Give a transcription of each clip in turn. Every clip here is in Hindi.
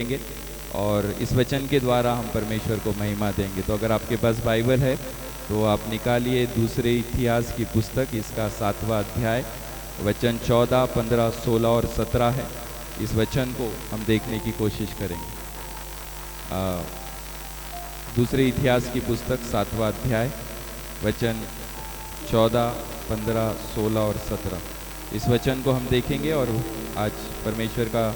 देंगे और इस वचन के द्वारा हम परमेश्वर को महिमा देंगे। तो अगर आपके पास बाइबल है तो आप निकालिए दूसरे इतिहास की पुस्तक, इसका 7वां अध्याय, वचन 14, 15, 16 और 17 है। इस वचन को हम देखने की कोशिश करेंगे। दूसरे इतिहास की पुस्तक 7वां अध्याय, वचन 14, 15, 16 और 17। इस वचन को हम देखेंगे और आज परमेश्वर का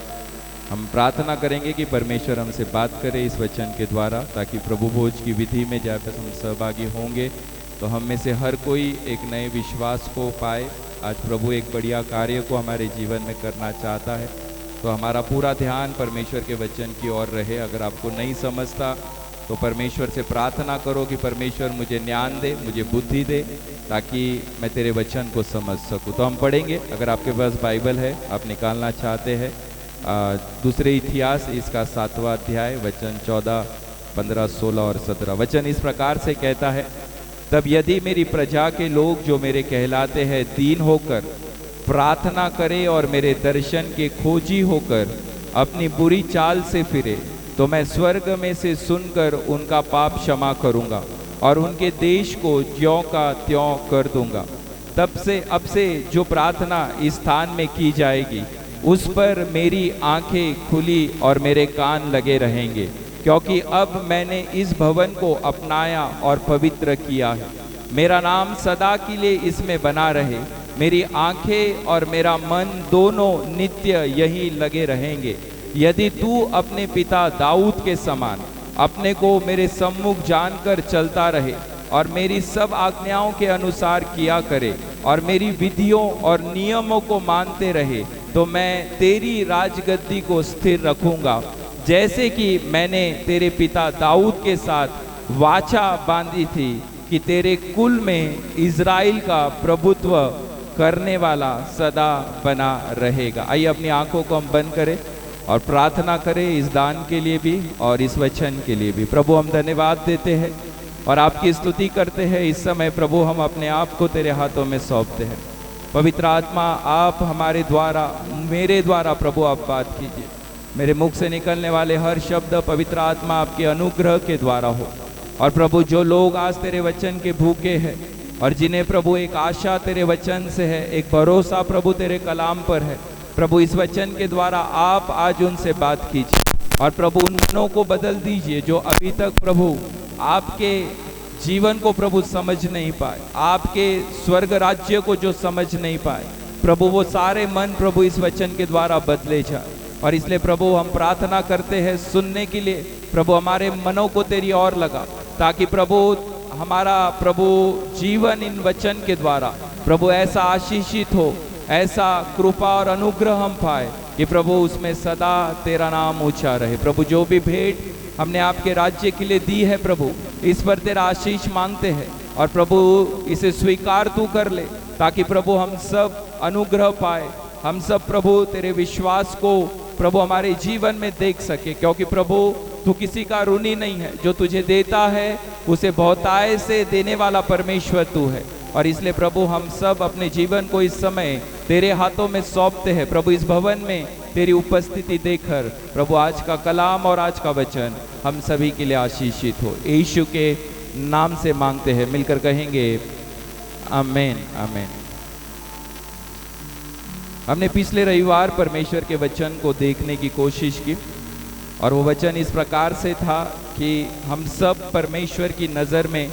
हम प्रार्थना करेंगे कि परमेश्वर हमसे बात करे इस वचन के द्वारा, ताकि प्रभु भोज की विधि में जब हम सहभागी होंगे तो हम में से हर कोई एक नए विश्वास को पाए। आज प्रभु एक बढ़िया कार्य को हमारे जीवन में करना चाहता है, तो हमारा पूरा ध्यान परमेश्वर के वचन की ओर रहे। अगर आपको नहीं समझता तो परमेश्वर से प्रार्थना करो कि परमेश्वर मुझे ज्ञान दे, मुझे बुद्धि दे, ताकि मैं तेरे वचन को समझ सकूं। तो हम पढ़ेंगे। अगर आपके पास बाइबल है, आप निकालना चाहते हैं, दूसरे इतिहास इसका 7वां अध्याय, वचन 14, 15, 16 और 17। वचन इस प्रकार से कहता है, तब यदि मेरी प्रजा के लोग जो मेरे कहलाते हैं दीन होकर प्रार्थना करे और मेरे दर्शन के खोजी होकर अपनी बुरी चाल से फिरे, तो मैं स्वर्ग में से सुनकर उनका पाप क्षमा करूंगा और उनके देश को ज्यों का त्यों कर दूंगा। तब से अब से जो प्रार्थना इस स्थान में की जाएगी उस पर मेरी आंखें खुली और मेरे कान लगे रहेंगे, क्योंकि अब मैंने इस भवन को अपनाया और पवित्र किया है। मेरा नाम सदा के लिए इसमें बना रहे। मेरी आंखें और मेरा मन दोनों नित्य यही लगे रहेंगे। यदि तू अपने पिता दाऊद के समान अपने को मेरे सम्मुख जानकर चलता रहे और मेरी सब आज्ञाओं के अनुसार किया करे और मेरी विधियों और नियमों को मानते रहे, तो मैं तेरी राजगद्दी को स्थिर रखूंगा, जैसे कि मैंने तेरे पिता दाऊद के साथ वाचा बांधी थी कि तेरे कुल में इज़राइल का प्रभुत्व करने वाला सदा बना रहेगा। आइए अपनी आंखों को हम बंद करें और प्रार्थना करें इस दान के लिए भी और इस वचन के लिए भी। प्रभु, हम धन्यवाद देते हैं और आपकी स्तुति करते हैं। इस समय प्रभु हम अपने आप को तेरे हाथों में सौंपते हैं। पवित्र आत्मा, आप हमारे द्वारा, मेरे द्वारा प्रभु आप बात कीजिए। मेरे मुख से निकलने वाले हर शब्द पवित्र आत्मा आपके अनुग्रह के द्वारा हो। और प्रभु, जो लोग आज तेरे वचन के भूखे हैं और जिन्हें प्रभु एक आशा तेरे वचन से है, एक भरोसा प्रभु तेरे कलाम पर है, प्रभु इस वचन के द्वारा आप आज उनसे बात कीजिए और प्रभु उन मनों को बदल दीजिए जो अभी तक प्रभु आपके जीवन को प्रभु समझ नहीं पाए, आपके स्वर्ग राज्य को जो समझ नहीं पाए, प्रभु वो सारे मन प्रभु इस वचन के द्वारा बदले जाए। और इसलिए प्रभु हम प्रार्थना करते हैं सुनने के लिए। प्रभु हमारे मनों को तेरी ओर लगा, ताकि प्रभु हमारा प्रभु जीवन इन वचन के द्वारा प्रभु ऐसा आशीषित हो, ऐसा कृपा और अनुग्रह हम पाए कि प्रभु उसमें सदा तेरा नाम ऊंचा रहे। प्रभु जो भी भेंट हमने आपके राज्य के लिए दी है प्रभु, इस पर तेरा आशीष मांगते हैं और प्रभु इसे स्वीकार तू कर ले, ताकि प्रभु हम सब अनुग्रह पाए, हम सब प्रभु तेरे विश्वास को प्रभु हमारे जीवन में देख सके। क्योंकि प्रभु तू किसी का ऋणी नहीं है, जो तुझे देता है उसे बहुतायत से देने वाला परमेश्वर तू है। और इसलिए प्रभु हम सब अपने जीवन को इस समय तेरे हाथों में सौंपते हैं। प्रभु इस भवन में तेरी उपस्थिति देखकर प्रभु आज का कलाम और आज का वचन हम सभी के लिए आशीषित हो। यीशु के नाम से मांगते हैं, मिलकर कहेंगे आमीन, आमीन। हमने पिछले रविवार परमेश्वर के वचन को देखने की कोशिश की और वो वचन इस प्रकार से था कि हम सब परमेश्वर की नज़र में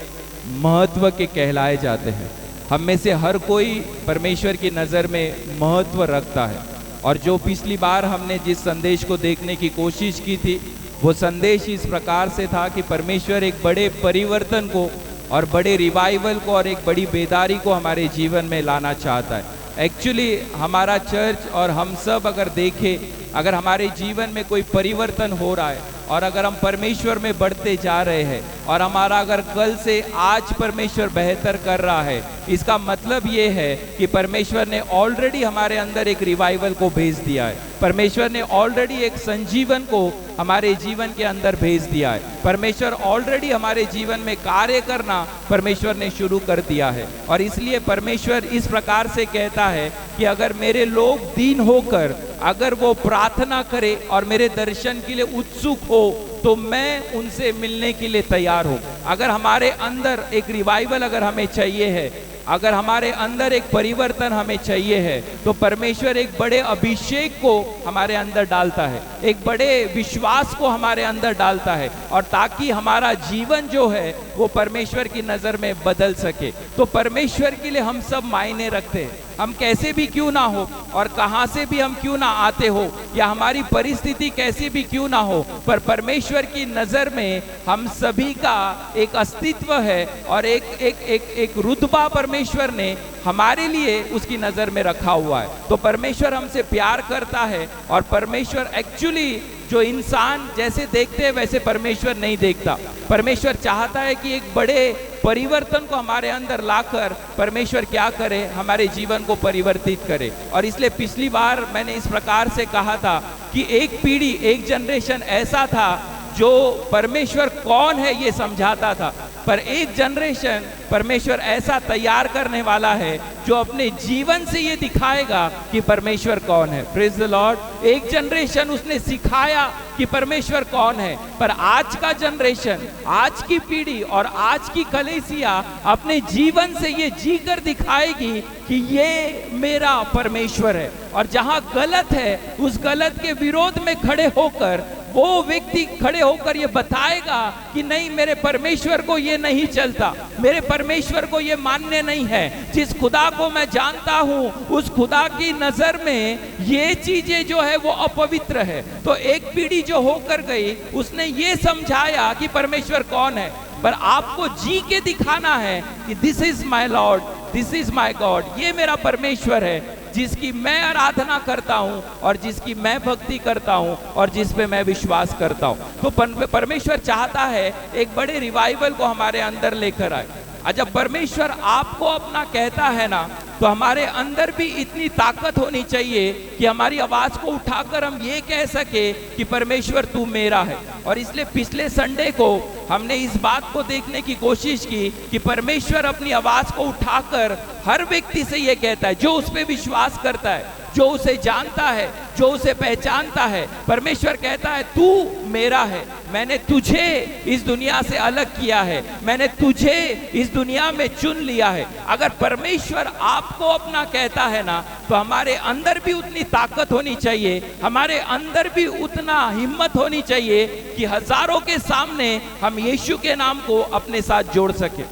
महत्व के कहलाए जाते हैं। हम में से हर कोई परमेश्वर की नज़र में महत्व रखता है। और जो पिछली बार हमने जिस संदेश को देखने की कोशिश की थी, वो संदेश इस प्रकार से था कि परमेश्वर एक बड़े परिवर्तन को और बड़े रिवाइवल को और एक बड़ी बेदारी को हमारे जीवन में लाना चाहता है। एक्चुअली हमारा चर्च और हम सब अगर देखें, अगर हमारे जीवन में कोई परिवर्तन हो रहा है और अगर हम परमेश्वर में बढ़ते जा रहे हैं और हमारा अगर कल से आज परमेश्वर बेहतर कर रहा है, इसका मतलब ये है कि परमेश्वर ने ऑलरेडी हमारे अंदर एक रिवाइवल को भेज दिया है। परमेश्वर ने ऑलरेडी एक संजीवन को हमारे जीवन के अंदर भेज दिया है। परमेश्वर ऑलरेडी हमारे जीवन में कार्य करना परमेश्वर ने शुरू कर दिया है। और इसलिए परमेश्वर इस प्रकार से कहता है कि अगर मेरे लोग दीन होकर अगर वो प्रार्थना करे और मेरे दर्शन के लिए उत्सुक हो तो मैं उनसे मिलने के लिए तैयार हूं। अगर हमारे अंदर एक रिवाइवल अगर हमें चाहिए है, अगर हमारे अंदर एक परिवर्तन हमें चाहिए है, तो परमेश्वर एक बड़े अभिषेक को हमारे अंदर डालता है, एक बड़े विश्वास को हमारे अंदर डालता है, और ताकि हमारा जीवन जो है वो परमेश्वर की नज़र में बदल सके। तो परमेश्वर के लिए हम सब मायने रखते हैं, हम कैसे भी क्यों ना हो और कहां से भी हम क्यों ना आते हो या हमारी परिस्थिति कैसी भी क्यों ना हो, पर परमेश्वर की नजर में हम सभी का एक अस्तित्व है और एक रुतबा परमेश्वर ने हमारे लिए उसकी नजर में रखा हुआ है। तो परमेश्वर हमसे प्यार करता है और परमेश्वर एक्चुअली जो इंसान जैसे देखते हैं वैसे परमेश्वर नहीं देखता। परमेश्वर चाहता है कि एक बड़े परिवर्तन को हमारे अंदर लाकर परमेश्वर क्या करे, हमारे जीवन को परिवर्तित करे। और इसलिए पिछली बार मैंने इस प्रकार से कहा था कि एक पीढ़ी, एक जनरेशन ऐसा था जो परमेश्वर कौन है ये समझाता था, पर एक जनरेशन परमेश्वर ऐसा तैयार करने वाला है जो अपने जीवन से ये दिखाएगा कि परमेश्वर कौन है। Praise the Lord. एक जनरेशन उसने सिखाया कि परमेश्वर कौन है, पर आज का जनरेशन, आज की पीढ़ी और आज की कलीसिया अपने जीवन से ये जीकर दिखाएगी कि ये मेरा परमेश्वर है। और जहां गलत है उस गलत के विरोध में खड़े होकर वो व्यक्ति खड़े होकर ये बताएगा कि नहीं, मेरे परमेश्वर को ये नहीं चलता, मेरे परमेश्वर को ये मान्य नहीं है। जिस खुदा को मैं जानता हूँ उस खुदा की नजर में ये चीजें जो है वो अपवित्र है। तो एक पीढ़ी जो होकर गई उसने ये समझाया कि परमेश्वर कौन है, पर आपको जी के दिखाना है कि this is my Lord, this is my God, ये मेरा परमेश्वर है जिसकी मैं आराधना करता हूं और जिसकी मैं भक्ति करता हूं और जिस पे मैं विश्वास करता हूं। तो परमेश्वर चाहता है एक बड़े रिवाइवल को हमारे अंदर लेकर आए। और जब परमेश्वर आपको अपना कहता है ना, तो हमारे अंदर भी इतनी ताकत होनी चाहिए कि हमारी आवाज को उठाकर हम ये कह सके कि परमेश्वर तू मेरा है। और इसलिए पिछले संडे को हमने इस बात को देखने की कोशिश की कि परमेश्वर अपनी आवाज को उठाकर हर व्यक्ति से ये कहता है जो उस पर विश्वास करता है, जो उसे जानता है, जो उसे पहचानता है। परमेश्वर कहता है तू मेरा है, मैंने तुझे इस दुनिया से अलग किया है, मैंने तुझे इस दुनिया में चुन लिया है। अगर परमेश्वर आपको अपना कहता है ना, तो हमारे अंदर भी उतनी ताकत होनी चाहिए, हमारे अंदर भी उतना हिम्मत होनी चाहिए कि हजारों के सामने हम यीशु के नाम को अपने साथ जोड़ सके।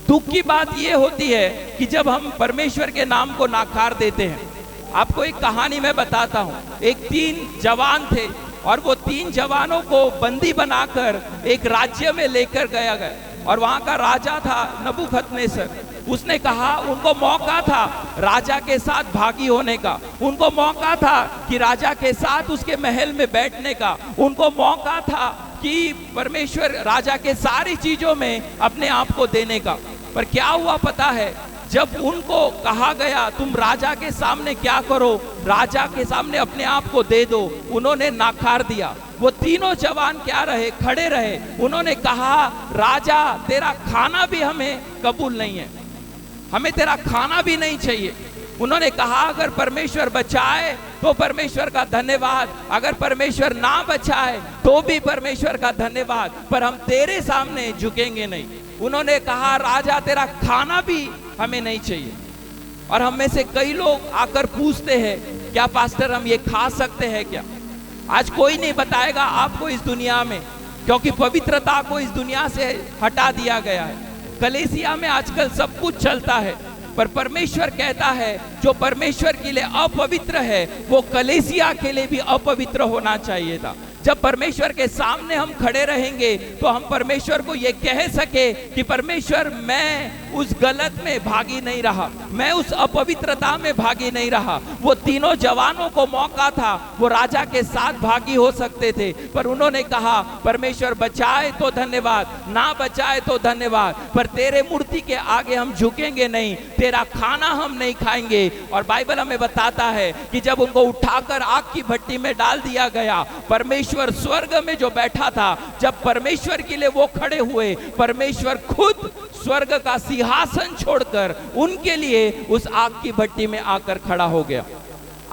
दुख की बात यह होती है कि जब हम परमेश्वर के नाम को नाकार देते हैं। आपको एक कहानी मैं बताता हूँ। एक 3 जवान थे और वो 3 जवानों को बंदी बनाकर एक राज्य में लेकर गया और वहाँ का राजा था नबूखदनेस्सर। उसने कहा, उनको मौका था राजा के साथ भागी होने का, उनको मौका था कि राजा के साथ उसके महल में बैठने का, उनको मौका था कि परमेश्वर राजा के सारी चीजों में अपने आप को देने का। पर क्या हुआ पता है, जब उनको कहा गया तुम राजा के सामने क्या करो, राजा के सामने अपने आप को दे दो, उन्होंने नाकार दिया। वो तीनों जवान क्या रहे, खड़े रहे। उन्होंने कहा, राजा तेरा खाना भी हमें कबूल नहीं है, हमें तेरा खाना भी नहीं चाहिए। उन्होंने कहा, अगर परमेश्वर बचाए तो परमेश्वर का धन्यवाद, अगर परमेश्वर ना बचाए तो भी परमेश्वर का धन्यवाद, पर हम तेरे सामने झुकेंगे नहीं। उन्होंने कहा, राजा तेरा खाना भी हमें नहीं चाहिए। और हम में से कई लोग आकर पूछते हैं, क्या पास्टर हम ये खा सकते हैं क्या? आज कोई नहीं बताएगा आपको इस दुनिया में, क्योंकि पवित्रता को इस दुनिया से हटा दिया गया है। कलीसिया में आजकल सब कुछ चलता है, पर परमेश्वर कहता है जो परमेश्वर के लिए अपवित्र है वो कलीसिया के लिए भी अपवित्र होना चाहिए था। जब परमेश्वर के सामने हम खड़े रहेंगे तो हम परमेश्वर को ये कह सके कि परमेश्वर मैं उस गलत में भागी नहीं रहा, मैं उस अपवित्रता में भागी नहीं रहा। वो तीनों जवानों को मौका था, वो राजा के साथ भागी हो सकते थे, पर उन्होंने कहा परमेश्वर बचाए तो धन्यवाद, ना बचाए तो धन्यवाद, पर तेरे मूर्ति के आगे हम झुकेंगे नहीं, तेरा खाना हम नहीं खाएंगे। और बाइबल हमें बताता है कि जब उनको उठाकर आग की भट्टी में डाल दिया गया, परमेश्वर स्वर्ग में जो बैठा था, जब परमेश्वर के लिए वो खड़े हुए, परमेश्वर खुद स्वर्ग का सिंहासन छोड़कर उनके लिए उस आग की भट्टी में आकर खड़ा हो गया।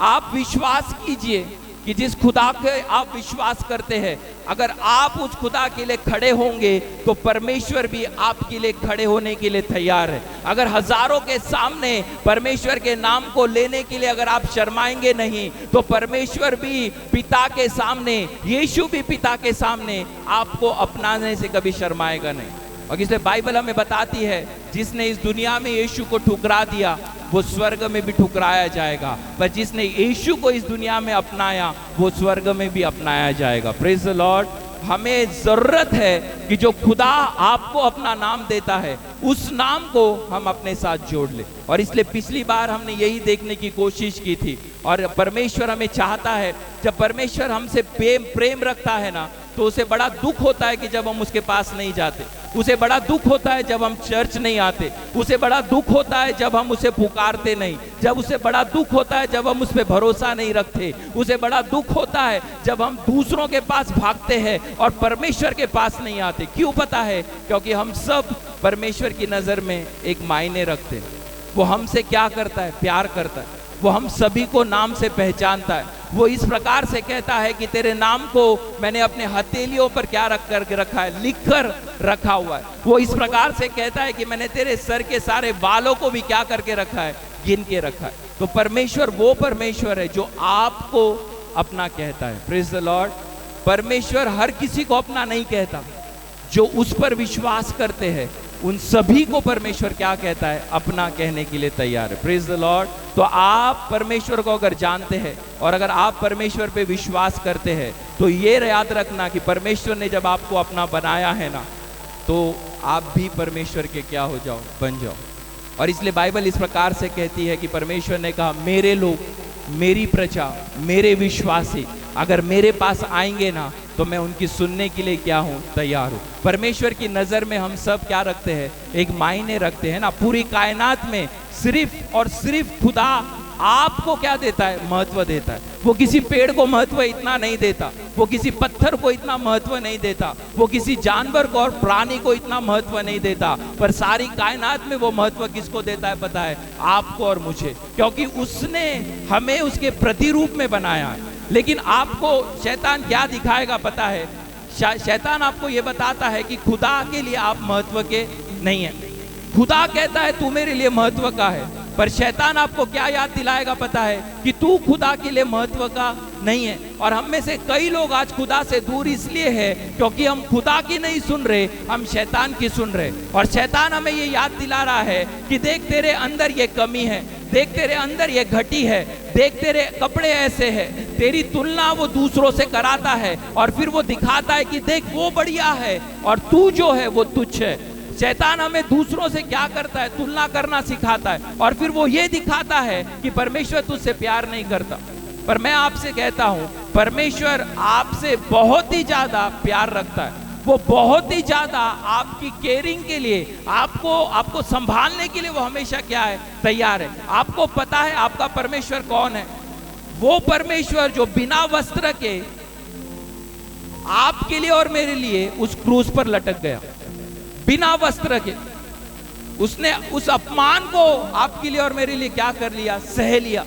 आप विश्वास कीजिए कि जिस खुदा के आप विश्वास करते हैं, अगर आप उस खुदा के लिए खड़े होंगे तो परमेश्वर भी आपके लिए खड़े होने के लिए तैयार है। अगर हजारों के सामने परमेश्वर के नाम को लेने के लिए अगर आप शर्माएंगे नहीं, तो परमेश्वर भी पिता के सामने, यीशु भी पिता के सामने आपको अपनाने से कभी शर्माएगा नहीं। और इसलिए बाइबल हमें बताती है, जिसने इस दुनिया में यीशु को ठुकरा दिया वो स्वर्ग में भी ठुकराया जाएगा, पर जिसने यीशु को इस दुनिया में अपनाया वो स्वर्ग में भी अपनाया जाएगा। Praise the Lord. हमें जरूरत है कि जो खुदा आपको अपना नाम देता है उस नाम को हम अपने साथ जोड़ ले। और इसलिए पिछली बार हमने यही देखने की कोशिश की थी, और परमेश्वर हमें चाहता है, जब परमेश्वर हमसे प्रेम रखता है ना, तो उसे बड़ा दुख होता है कि जब हम उसके पास नहीं जाते, उसे बड़ा दुख होता है जब हम चर्च नहीं आते, उसे बड़ा दुख होता है जब हम उसे पुकारते नहीं, जब उसे बड़ा दुख होता है जब हम उस पर भरोसा नहीं रखते, उसे बड़ा दुख होता है जब हम दूसरों के पास भागते हैं और परमेश्वर के पास नहीं आते। क्यों पता है? क्योंकि हम सब परमेश्वर की नजर में एक मायने रखते हैं। वो हमसे क्या करता है? प्यार करता है। वो हम सभी को नाम से पहचानता है। वो इस प्रकार से कहता है कि तेरे नाम को मैंने अपने हथेलियों पर क्या रख कर रखा है? लिख कर रखा हुआ है। वो इस प्रकार से कहता है कि मैंने तेरे सर के सारे बालों को भी क्या करके रखा है? गिन के रखा है। तो परमेश्वर वो परमेश्वर है जो आपको अपना कहता है। Praise the Lord. परमेश्वर हर किसी को अपना नहीं कहता, जो उस पर विश्वास करते हैं उन सभी को परमेश्वर क्या कहता है? अपना कहने के लिए तैयार है। Praise the Lord. तो आप परमेश्वर को अगर जानते हैं और अगर आप परमेश्वर पे विश्वास करते हैं, तो ये याद रखना कि परमेश्वर ने जब आपको अपना बनाया है ना, तो आप भी परमेश्वर के क्या हो जाओ? बन जाओ। और इसलिए बाइबल इस प्रकार से कहती है कि परमेश्वर ने कहा, मेरे लोग, मेरी प्रजा, मेरे विश्वासी अगर मेरे पास आएंगे ना, तो मैं उनकी सुनने के लिए क्या हूँ? तैयार हूँ। परमेश्वर की नजर में हम सब क्या रखते हैं? एक मायने रखते हैं ना। पूरी कायनात में सिर्फ और सिर्फ खुदा आपको क्या देता है? महत्व देता है। वो किसी पेड़ को महत्व इतना नहीं देता, वो किसी पत्थर को इतना महत्व नहीं देता, वो किसी जानवर को और प्राणी को इतना महत्व नहीं देता, पर सारी कायनात में वो महत्व किसको देता है? पता है? आपको और मुझे, क्योंकि उसने हमें उसके प्रतिरूप में बनाया है। लेकिन आपको शैतान क्या दिखाएगा पता है? शैतान आपको ये बताता है कि खुदा के लिए आप महत्व के नहीं है। खुदा कहता है तू मेरे लिए महत्व का है, पर शैतान आपको क्या याद दिलाएगा पता है? कि तू खुदा के लिए महत्व का नहीं है। और हम में से कई लोग आज खुदा से दूर इसलिए है क्योंकि हम खुदा की नहीं सुन रहे, हम शैतान की सुन रहे। और शैतान हमें ये याद दिला रहा है कि देख तेरे अंदर ये कमी है, देख तेरे अंदर ये घटी है, देख तेरे कपड़े ऐसे हैं, तेरी तुलना वो दूसरों से कराता है और फिर वो दिखाता है कि देख वो बढ़िया है और तू जो है वो तुच्छ है। शैतान हमें दूसरों से क्या करता है? तुलना करना सिखाता है और फिर वो ये दिखाता है कि परमेश्वर तुझसे प्यार नहीं करता। पर मैं आपसे कहता हूं, परमेश्वर आपसे बहुत ही ज्यादा प्यार रखता है। वो बहुत ही ज्यादा आपकी केयरिंग के लिए, आपको संभालने के लिए वो हमेशा क्या है? तैयार है। आपको पता है आपका परमेश्वर कौन है? वो परमेश्वर जो बिना वस्त्र के आपके लिए और मेरे लिए उस क्रूस पर लटक गया, बिना वस्त्र के। उसने उस अपमान को आपके लिए और मेरे लिए क्या कर लिया? सह लिया।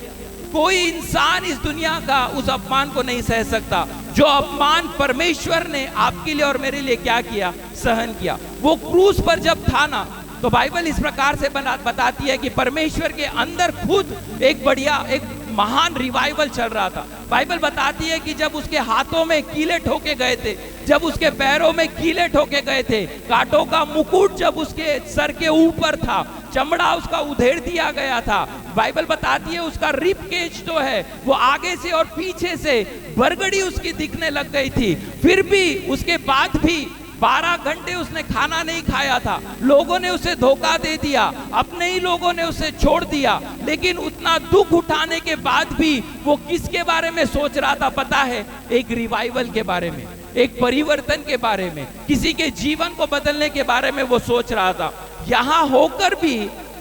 कोई इंसान इस दुनिया का उस अपमान को नहीं सह सकता जो अपमान परमेश्वर ने आपके लिए और मेरे लिए क्या किया? सहन किया। वो क्रूस पर जब था ना, तो बाइबल इस प्रकार से बताती है कि परमेश्वर के अंदर खुद एक महान रिवाइवल चल रहा था। बाइबल बताती है कि जब उसके हाथों में कीले ठोके गए थे, जब उसके पैरों में कीले ठोके गए थे, कांटों का मुकुट जब उसके सर के ऊपर था, चमड़ा उसका उधेड़ दिया गया था, बाइबल बताती है उसका रिब केज जो है वो आगे से और पीछे से बरगड़ी उसकी दिखने लग गई थी। फिर भी उसके बाद भी 12 घंटे उसने खाना नहीं खाया था। लोगों ने उसे धोखा दे दिया, अपने ही लोगों ने उसे छोड़ दिया, लेकिन उतना दुख उठाने के बाद भी वो किसके बारे में सोच रहा था पता है? एक रिवाइवल के बारे में, एक परिवर्तन के बारे में, किसी के जीवन को बदलने के बारे में वो सोच रहा था। यहां होकर भी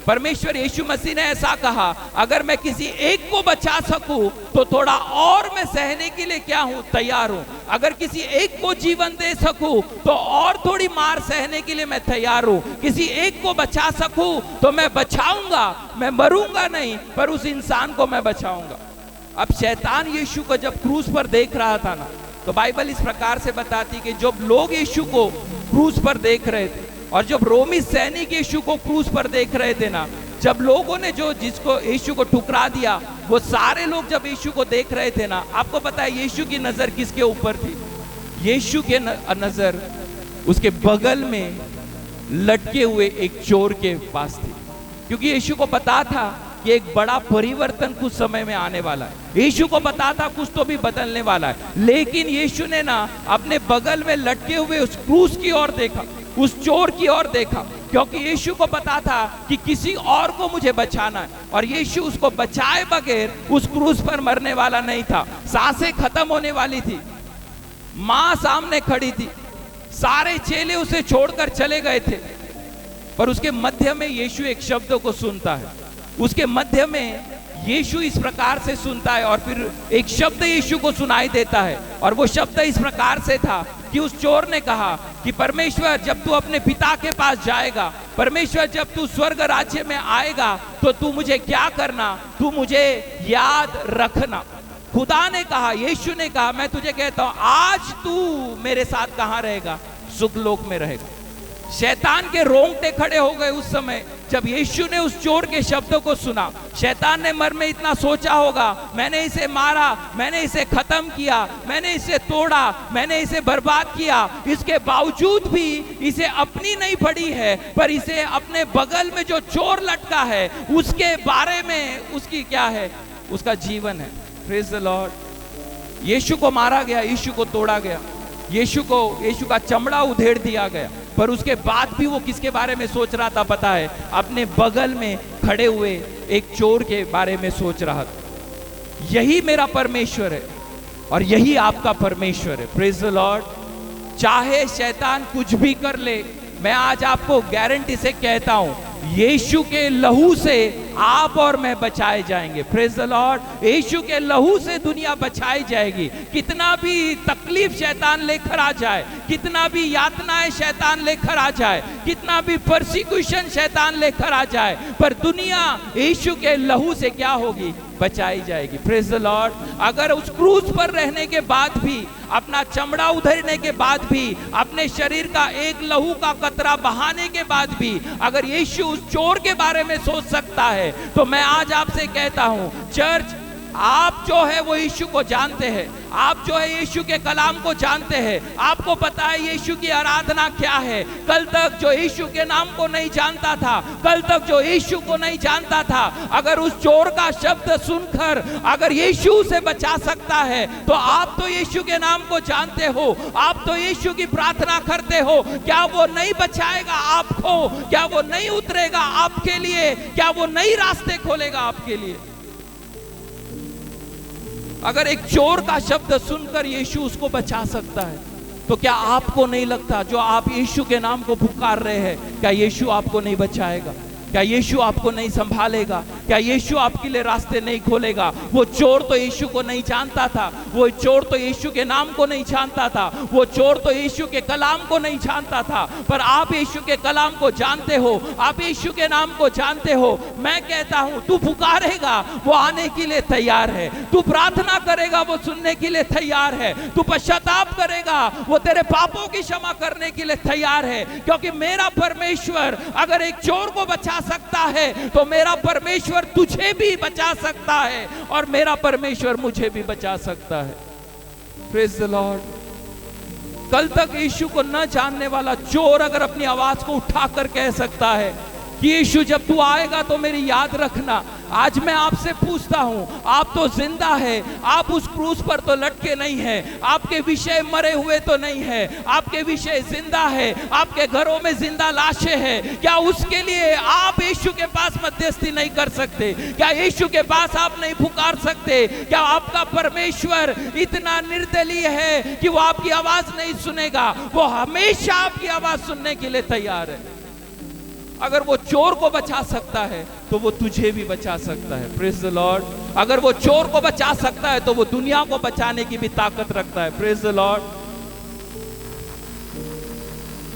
परमेश्वर यीशु मसीह ने ऐसा कहा, अगर मैं किसी एक को बचा सकूं तो थोड़ा और मैं सहने के लिए क्या हूं? तैयार हूं। अगर किसी एक को जीवन दे सकूं तो और थोड़ी मार सहने के लिए मैं तैयार हूं। किसी एक को बचा सकूं तो मैं बचाऊंगा, मैं मरूंगा नहीं, पर उस इंसान को मैं बचाऊंगा। अब शैतान यीशु को जब क्रूस पर देख रहा था ना, तो बाइबल इस प्रकार से बताती कि जब लोग यीशु को क्रूस पर देख रहे थे और जब रोमी सैनिक यीशु को क्रूस पर देख रहे थे ना, जब लोगों ने जो जिसको यीशु को ठुकरा दिया, वो सारे लोग जब यीशु को देख रहे थे ना, आपको पता है यीशु की नजर किसके ऊपर थी? यीशु के नजर उसके बगल में लटके हुए एक चोर के पास थी, क्योंकि यीशु को पता था कि एक बड़ा परिवर्तन कुछ समय में आने वाला है। यीशु को पता था कुछ तो भी बदलने वाला है, लेकिन यीशु ने ना अपने बगल में लटके हुए उस क्रूस की ओर देखा, उस चोर की ओर देखा, क्योंकि यीशु को पता था कि किसी और को मुझे बचाना है, और यीशु उसको बचाए बगैर उस क्रूस पर मरने वाला नहीं था। सांसें खत्म होने वाली थी, मां सामने खड़ी थी, सारे चेले उसे छोड़कर चले गए थे, पर उसके मध्य में यीशु एक शब्द को सुनता है। उसके मध्य में यीशु इस प्रकार से सुनता है और फिर एक शब्द यीशु को सुनाई देता है, और वो शब्द इस प्रकार से था कि उस चोर ने कहा कि परमेश्वर जब तू अपने पिता के पास जाएगा, परमेश्वर जब तू स्वर्ग राज्य में आएगा, तो तू मुझे क्या करना, तू मुझे याद रखना। खुदा ने कहा, यीशु ने कहा, मैं तुझे कहता हूं आज तू मेरे साथ कहां रहेगा? सुखलोक में रहेगा। शैतान के रोंगटे खड़े हो गए उस समय जब यीशु ने उस चोर के शब्दों को सुना। शैतान ने मन में इतना सोचा होगा, मैंने इसे मारा, मैंने इसे खत्म किया, मैंने इसे तोड़ा, मैंने इसे बर्बाद किया, इसके बावजूद भी इसे अपनी नहीं पड़ी है, पर इसे अपने बगल में जो चोर लटका है उसके बारे में उसकी क्या है? उसका जीवन है। Praise the Lord. यीशु को मारा गया, यीशु को तोड़ा गया, यीशु का चमड़ा उधेड़ दिया गया, पर उसके बाद भी वो किसके बारे में सोच रहा था पता है? अपने बगल में खड़े हुए एक चोर के बारे में सोच रहा था। यही मेरा परमेश्वर है और यही आपका परमेश्वर है। Praise the Lord. चाहे शैतान कुछ भी कर ले, मैं आज आपको गारंटी से कहता हूं, यीशु के लहू से आप और मैं बचाए जाएंगे। Praise the Lord. यीशु के लहू से दुनिया बचाई जाएगी। कितना भी तकलीफ शैतान लेकर आ जाए, कितना भी यातनाएं शैतान लेकर आ जाए, कितना भी परसिक्यूशन शैतान लेकर आ जाए, पर दुनिया यीशु के लहू से क्या होगी? बचाई जाएगी। Praise the Lord. अगर उस क्रूस पर रहने के बाद भी, अपना चमड़ा उधरने के बाद भी, अपने शरीर का एक लहू का कतरा बहाने के बाद भी अगर यीशु उस चोर के बारे में सोच सकता है, तो मैं आज आपसे कहता हूं, चर्च, आप जो है वो यीशु को जानते हैं, आप जो है यीशु के कलाम को जानते हैं, आपको पता है यीशु की आराधना क्या है। कल तक जो यीशु के नाम को नहीं जानता था, कल तक जो यीशु को नहीं जानता था, अगर उस चोर का शब्द सुनकर अगर यीशु उसे बचा सकता है, तो आप तो यीशु के नाम को जानते हो, आप तो यीशु की प्रार्थना करते हो, क्या वो नहीं बचाएगा आपको? क्या वो नहीं उतरेगा आपके लिए? क्या वो नई रास्ते खोलेगा आपके लिए? अगर एक चोर का शब्द सुनकर यीशु उसको बचा सकता है, तो क्या आपको नहीं लगता जो आप यीशु के नाम को पुकार रहे हैं, क्या यीशु आपको नहीं बचाएगा? क्या यीशु आपको नहीं संभालेगा? क्या यीशु आपके लिए रास्ते नहीं खोलेगा? वो चोर तो यीशु को नहीं जानता था, वो चोर तो यीशु के नाम को नहीं जानता था, वो चोर तो यीशु के कलाम को नहीं जानता था, पर आप यीशु के कलाम को जानते हो, आप यीशु के नाम को जानते हो। मैं कहता हूं, तू पुकारेगा वो आने के लिए तैयार है, तू प्रार्थना करेगा वो सुनने के लिए तैयार है, तू पश्चाताप करेगा वो तेरे पापों की क्षमा करने के लिए तैयार है। क्योंकि मेरा परमेश्वर अगर एक चोर को बचा सकता है, तो मेरा परमेश्वर तुझे भी बचा सकता है, और मेरा परमेश्वर मुझे भी बचा सकता है। Praise the Lord. कल तक यीशु को न जानने वाला चोर अगर अपनी आवाज को उठाकर कह सकता है कि यीशु जब तू आएगा तो मेरी याद रखना, आज मैं आपसे पूछता हूं, आप तो जिंदा है, आप उस क्रूस पर तो लटके नहीं है, आपके विषय मरे हुए तो नहीं है, आपके विषय जिंदा है, आपके घरों में जिंदा लाशें हैं। क्या उसके लिए आप यीशु के पास मध्यस्थी नहीं कर सकते? क्या यीशु के पास आप नहीं पुकार सकते? क्या आपका परमेश्वर इतना निर्दलीय है कि वो आपकी आवाज नहीं सुनेगा? वो हमेशा आपकी आवाज सुनने के लिए तैयार है। अगर वो चोर को बचा सकता है, तो वो तुझे भी बचा सकता है। Praise the Lord. अगर वो चोर को बचा सकता है, तो वो दुनिया को बचाने की भी ताकत रखता है। Praise the Lord.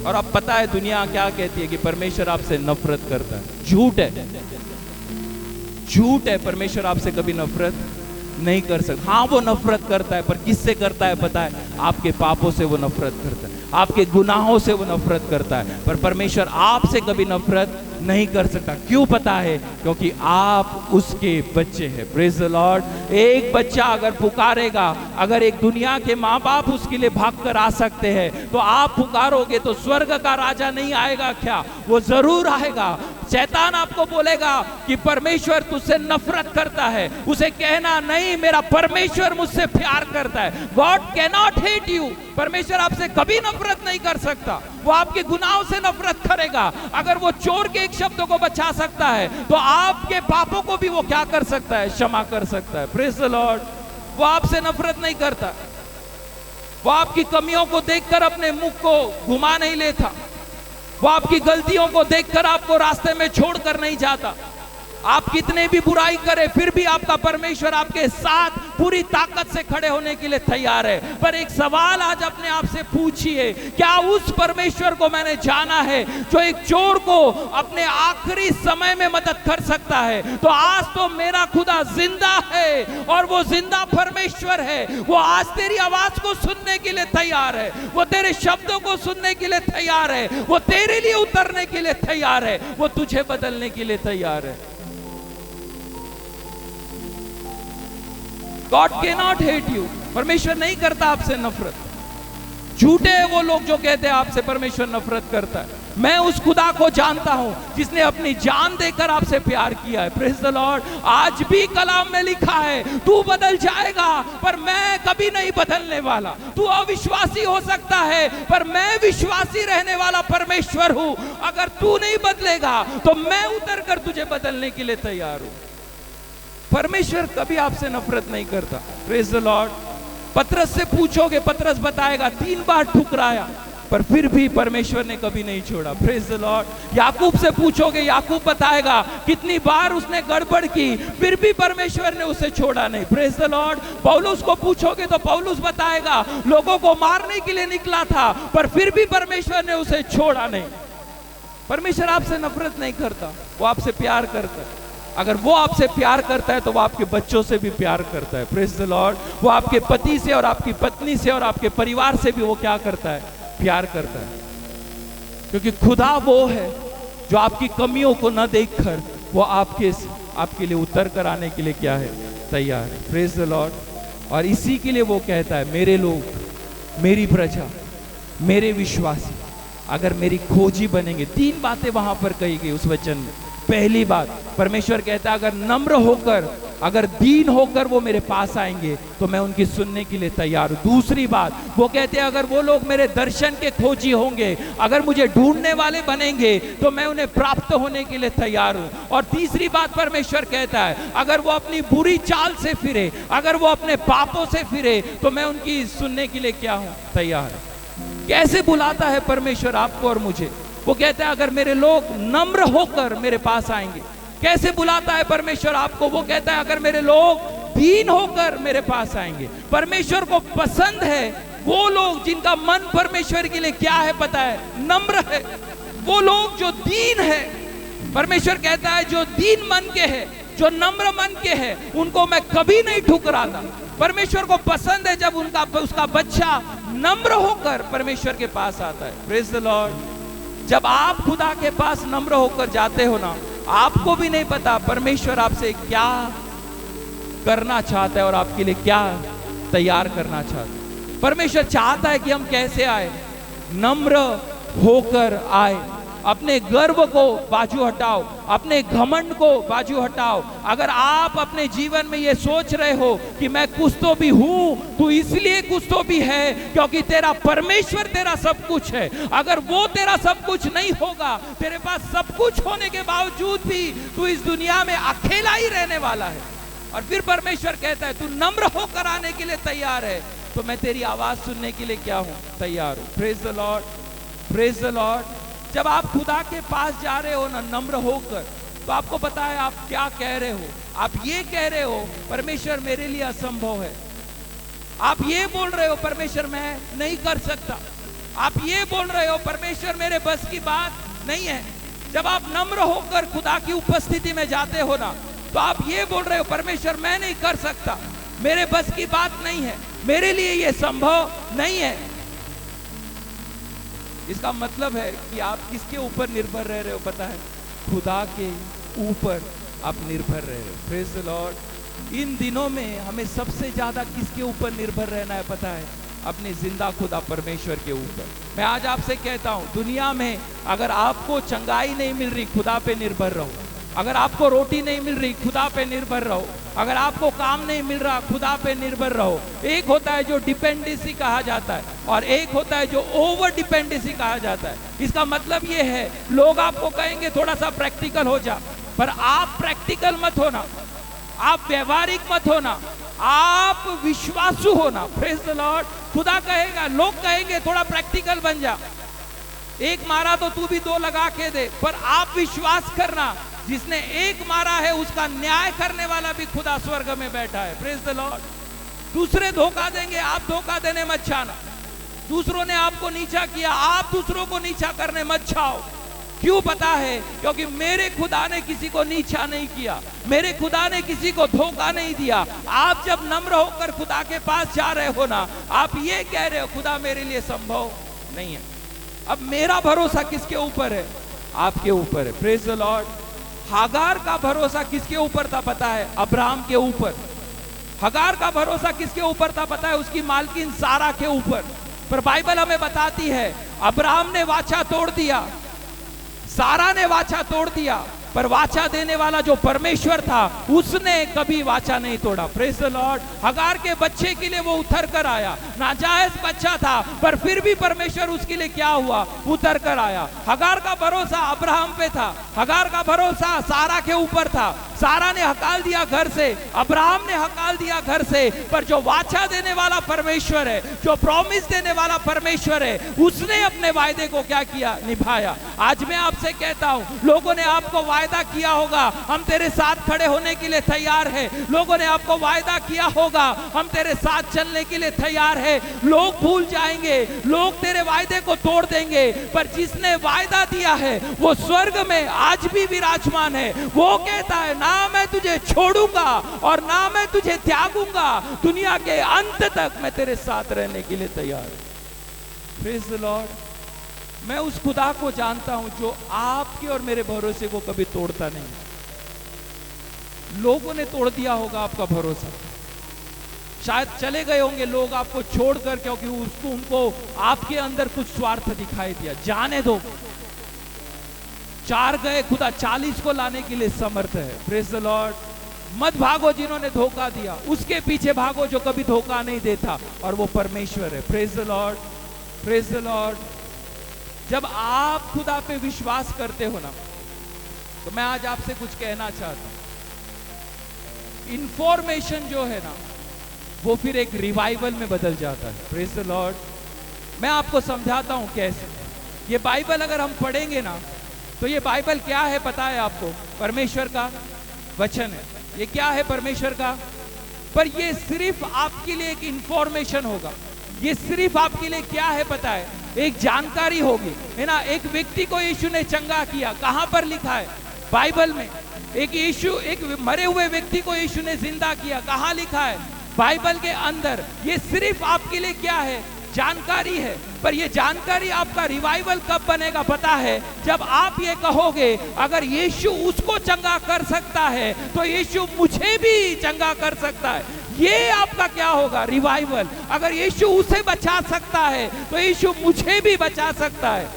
और अब पता है दुनिया क्या कहती है कि परमेश्वर आपसे नफरत करता है। झूठ है, झूठ है। परमेश्वर आपसे कभी नफरत नहीं कर सकता। हाँ, वो नफरत करता है, पर किससे करता है पता है? आपके पापों से वो नफरत करता है, आपके गुनाहों से वो नफरत करता है, पर परमेश्वर आपसे कभी नफरत नहीं कर सकता। क्यों पता है? क्योंकि आप उसके बच्चे हैं। Praise the Lord. एक बच्चा अगर पुकारेगा, अगर एक दुनिया के माँ बाप उसके लिए भाग कर आ सकते हैं, तो आप पुकारोगे तो स्वर्ग का राजा नहीं आएगा क्या? वो जरूर आएगा। शैतान आपको बोलेगा कि परमेश्वर तुझसे नफरत करता है, उसे कहना नहीं, मेरा परमेश्वर मुझसे प्यार करता है। God can not hate you. परमेश्वर आपसे कभी नफरत नहीं कर सकता, वो आपके गुनाहों से नफरत करेगा। अगर वो चोर के एक शब्द को बचा सकता है, तो आपके पापों को भी वो क्या कर सकता है? क्षमा कर सकता है। Praise the Lord. वो आपसे नफरत नहीं करता, वो आपकी कमियों को देखकर अपने मुख को घुमा नहीं लेता, वो आपकी गलतियों को देखकर आपको रास्ते में छोड़कर नहीं जाता। आप कितने भी बुराई करें, फिर भी आपका परमेश्वर आपके साथ पूरी ताकत से खड़े होने के लिए तैयार है। पर एक सवाल आज अपने आप से पूछिए, क्या उस परमेश्वर को मैंने जाना है जो एक चोर को अपने आखिरी समय में मदद कर सकता है? तो आज तो मेरा खुदा जिंदा है, और वो जिंदा परमेश्वर है। वो आज तेरी आवाज को सुनने के लिए तैयार है, वो तेरे शब्दों को सुनने के लिए तैयार है, वो तेरे लिए उतरने के लिए तैयार है, वो तुझे बदलने के लिए तैयार है। God cannot hate you। परमेश्वर नहीं करता आपसे नफरत। झूठे हैं वो लोग जो कहते हैं आपसे परमेश्वर नफरत करता है। मैं उस खुदा को जानता हूं जिसने अपनी जान देकर आपसे प्यार किया है। Praise the Lord. आज भी कलाम में लिखा है, तू बदल जाएगा पर मैं कभी नहीं बदलने वाला। तू अविश्वासी हो सकता है, पर मैं विश्वासी रहने वाला परमेश्वर हूं। अगर तू नहीं बदलेगा तो मैं उतर कर तुझे बदलने के लिए तैयार हूं। परमेश्वर कभी आपसे नफरत नहीं करता। Praise the Lord. पतरस से पूछोगे, पतरस बताएगा 3 बार ठुकराया, पर फिर भी परमेश्वर ने कभी नहीं छोड़ा। Praise the Lord. याकूब से पूछोगे, याकूब बताएगा कितनी बार उसने गड़बड़ की, फिर भी परमेश्वर ने उसे छोड़ा नहीं। Praise the Lord. पौलुस को पूछोगे तो पौलुस बताएगा लोगों को मारने के लिए निकला था, पर फिर भी परमेश्वर ने उसे छोड़ा नहीं। परमेश्वर आपसे नफरत नहीं करता, वो आपसे प्यार करता है। अगर वो आपसे प्यार करता है तो वो आपके बच्चों से भी प्यार करता है। Praise the Lord. वो आपके पति से और आपकी पत्नी से और आपके परिवार से भी वो क्या करता है? प्यार करता है। क्योंकि खुदा वो है जो आपकी कमियों को न देखकर वो आपके लिए उतर कर आने के लिए क्या है? तैयार है। Praise the Lord. और इसी के लिए वो कहता है, मेरे लोग, मेरी प्रजा, मेरे विश्वासी अगर मेरी खोजी बनेंगे। 3 बातें वहां पर कही गई उस वचन में। पहली बात, परमेश्वर कहता है अगर नम्र होकर, अगर दीन होकर वो मेरे पास आएंगे तो मैं उनकी सुनने के लिए तैयार हूं। दूसरी बात, वो कहते हैं अगर वो लोग मेरे दर्शन के खोजी होंगे, अगर मुझे ढूंढने वाले बनेंगे तो मैं उन्हें प्राप्त होने के लिए तैयार हूं। और तीसरी बात परमेश्वर कहता है अगर वो अपनी बुरी चाल से फिरे, अगर वो अपने पापों से फिरे, तो मैं उनकी सुनने के लिए क्या हूं? तैयार है। कैसे बुलाता है परमेश्वर आपको और मुझे? वो कहता है अगर मेरे लोग नम्र होकर मेरे पास आएंगे। कैसे बुलाता है परमेश्वर आपको? वो कहता है अगर मेरे लोग दीन होकर मेरे पास आएंगे। परमेश्वर को पसंद है वो लोग जिनका मन परमेश्वर के लिए क्या है पता है? नम्र है। वो लोग जो दीन है, परमेश्वर कहता है जो दीन मन के है, जो नम्र मन के है, उनको मैं कभी नहीं ठुकराता। परमेश्वर को पसंद है जब उसका बच्चा नम्र होकर परमेश्वर के पास आता है। Praise the Lord. जब आप खुदा के पास नम्र होकर जाते हो ना, आपको भी नहीं पता परमेश्वर आपसे क्या करना चाहता है और आपके लिए क्या तैयार करना चाहता है। परमेश्वर चाहता है कि हम कैसे आए? नम्र होकर आए। अपने गर्व को बाजू हटाओ, अपने घमंड को बाजू हटाओ। अगर आप अपने जीवन में ये सोच रहे हो कि मैं कुछ तो भी हूं, तो इसलिए कुछ तो भी है क्योंकि तेरा परमेश्वर तेरा सब कुछ है। अगर वो तेरा सब कुछ नहीं होगा, तेरे पास सब कुछ होने के बावजूद भी तू इस दुनिया में अकेला ही रहने वाला है। और फिर परमेश्वर कहता है तू नम्र होकर आने के लिए तैयार है, तो मैं तेरी आवाज सुनने के लिए क्या हूं? तैयार हूं। Praise the Lord. Praise the Lord. जब आप खुदा के पास जा रहे हो ना नम्र होकर, तो आपको पता है आप क्या कह रहे हो? आप ये कह रहे हो परमेश्वर मेरे लिए असंभव है। आप ये बोल रहे हो परमेश्वर मैं नहीं कर सकता। आप ये बोल रहे हो परमेश्वर मेरे बस की बात नहीं है। जब आप नम्र होकर खुदा की उपस्थिति में जाते हो ना, तो आप ये बोल रहे हो परमेश्वर मैं नहीं कर सकता। मेरे बस की बात नहीं है, मेरे लिए ये संभव नहीं है। इसका मतलब है कि आप किसके ऊपर निर्भर रह रहे हो पता है? खुदा के ऊपर आप निर्भर रह रहे हो। Praise the Lord. इन दिनों में हमें सबसे ज्यादा किसके ऊपर निर्भर रहना है पता है? अपने जिंदा खुदा परमेश्वर के ऊपर। मैं आज आपसे कहता हूं, दुनिया में अगर आपको चंगाई नहीं मिल रही, खुदा पे निर्भर रहो। अगर आपको रोटी नहीं मिल रही, खुदा पे निर्भर रहो। अगर आपको काम नहीं मिल रहा, खुदा पे निर्भर रहो। एक होता है जो डिपेंडेंसी कहा जाता है और एक होता है जो ओवर डिपेंडेंसी कहा जाता है। इसका मतलब ये है, लोग आपको कहेंगे थोड़ा सा प्रैक्टिकल हो जा, पर आप प्रैक्टिकल मत होना, आप व्यवहारिक मत होना, आप विश्वासु होना। Praise the Lord. खुदा कहेगा, लोग कहेंगे थोड़ा प्रैक्टिकल बन जा, एक मारा तो तू भी दो लगा के दे, पर आप विश्वास करना, जिसने एक मारा है उसका न्याय करने वाला भी खुदा स्वर्ग में बैठा है। Praise the Lord. दूसरे धोखा देंगे, आप धोखा देने मत चाहना। दूसरों ने आपको नीचा किया, आप दूसरों को नीचा करने मत चाहो। क्यों पता है? क्योंकि मेरे खुदा ने किसी को नीचा नहीं किया, मेरे खुदा ने किसी को धोखा नहीं दिया। आप जब नम्र होकर खुदा के पास जा रहे हो ना, आप ये कह रहे हो खुदा मेरे लिए संभव नहीं है। अब मेरा भरोसा किसके ऊपर है? आपके ऊपर है। Praise the Lord. हागार का भरोसा किसके ऊपर था पता है? अब्राहम के ऊपर। हागार का भरोसा किसके ऊपर था पता है? उसकी मालकिन सारा के ऊपर। पर बाइबल हमें बताती है, अब्राहम ने वाचा तोड़ दिया, सारा ने वाचा तोड़ दिया, पर वाचा देने वाला जो परमेश्वर था उसने कभी वाचा नहीं तोड़ा। Praise the Lord. हागार के बच्चे के लिए वो उतर कर आया, नाजायज बच्चा था, पर फिर भी परमेश्वर उसके लिए क्या हुआ? उतर कर आया। हागार का भरोसा अब्राहम पे था, हागार का भरोसा सारा के ऊपर था। सारा ने हकाल दिया घर से, अब्राहम ने हकाल दिया घर से, पर जो वाचा देने वाला परमेश्वर है, जो प्रॉमिस देने वाला परमेश्वर है, उसने अपने वायदे को क्या किया? निभाया। आज मैं आपसे कहता हूं, लोगों ने आपको वायदा किया होगा हम तेरे साथ खड़े होने के लिए तैयार है, लोगों ने आपको वायदा किया होगा हम तेरे साथ चलने के लिए तैयार है। लोग भूल जाएंगे, लोग तेरे वायदे को तोड़ देंगे, पर जिसने वायदा दिया है वो स्वर्ग में आज भी विराजमान है। वो कहता है, ना मैं तुझे छोड़ूंगा और ना मैं तुझे त्यागूंगा, दुनिया के अंत तक मैं तेरे साथ रहने के लिए तैयार हूं। Praise the Lord. मैं उस खुदा को जानता हूं जो आपके और मेरे भरोसे को कभी तोड़ता नहीं। लोगों ने तोड़ दिया होगा आपका भरोसा, शायद चले गए होंगे लोग आपको छोड़कर, क्योंकि उनको आपके अंदर कुछ स्वार्थ दिखाई दिया। जाने दो, 4 गए, खुदा 40 को लाने के लिए समर्थ है। Praise the Lord. मत भागो जिन्होंने धोखा दिया, उसके पीछे भागो जो कभी धोखा नहीं देता, और वो परमेश्वर है। Praise the Lord. Praise the Lord. जब आप खुदा पे विश्वास करते हो ना, तो मैं आज आपसे कुछ कहना चाहता हूं। इंफॉर्मेशन जो है ना, वो फिर एक रिवाइवल में बदल जाता है। Praise the Lord. मैं आपको समझाता हूं कैसे। ये बाइबल अगर हम पढ़ेंगे ना, तो ये बाइबल क्या है पता है आपको? परमेश्वर का वचन है। ये क्या है? परमेश्वर का। पर ये सिर्फ आपके लिए एक इंफॉर्मेशन होगा। ये सिर्फ आपके लिए क्या है पता है? एक जानकारी होगी, है ना। एक व्यक्ति को यीशु ने चंगा किया, कहां पर लिखा है? बाइबल में। एक मरे हुए व्यक्ति को यीशु ने जिंदा किया, कहां लिखा है? बाइबल के अंदर। ये सिर्फ आपके लिए क्या है? जानकारी है। पर ये जानकारी आपका रिवाइवल कब बनेगा पता है? जब आप ये कहोगे, अगर यीशु उसको चंगा कर सकता है तो यीशु मुझे भी चंगा कर सकता है। ये आपका क्या होगा? रिवाइवल। अगर यीशु उसे बचा सकता है तो यीशु मुझे भी बचा सकता है।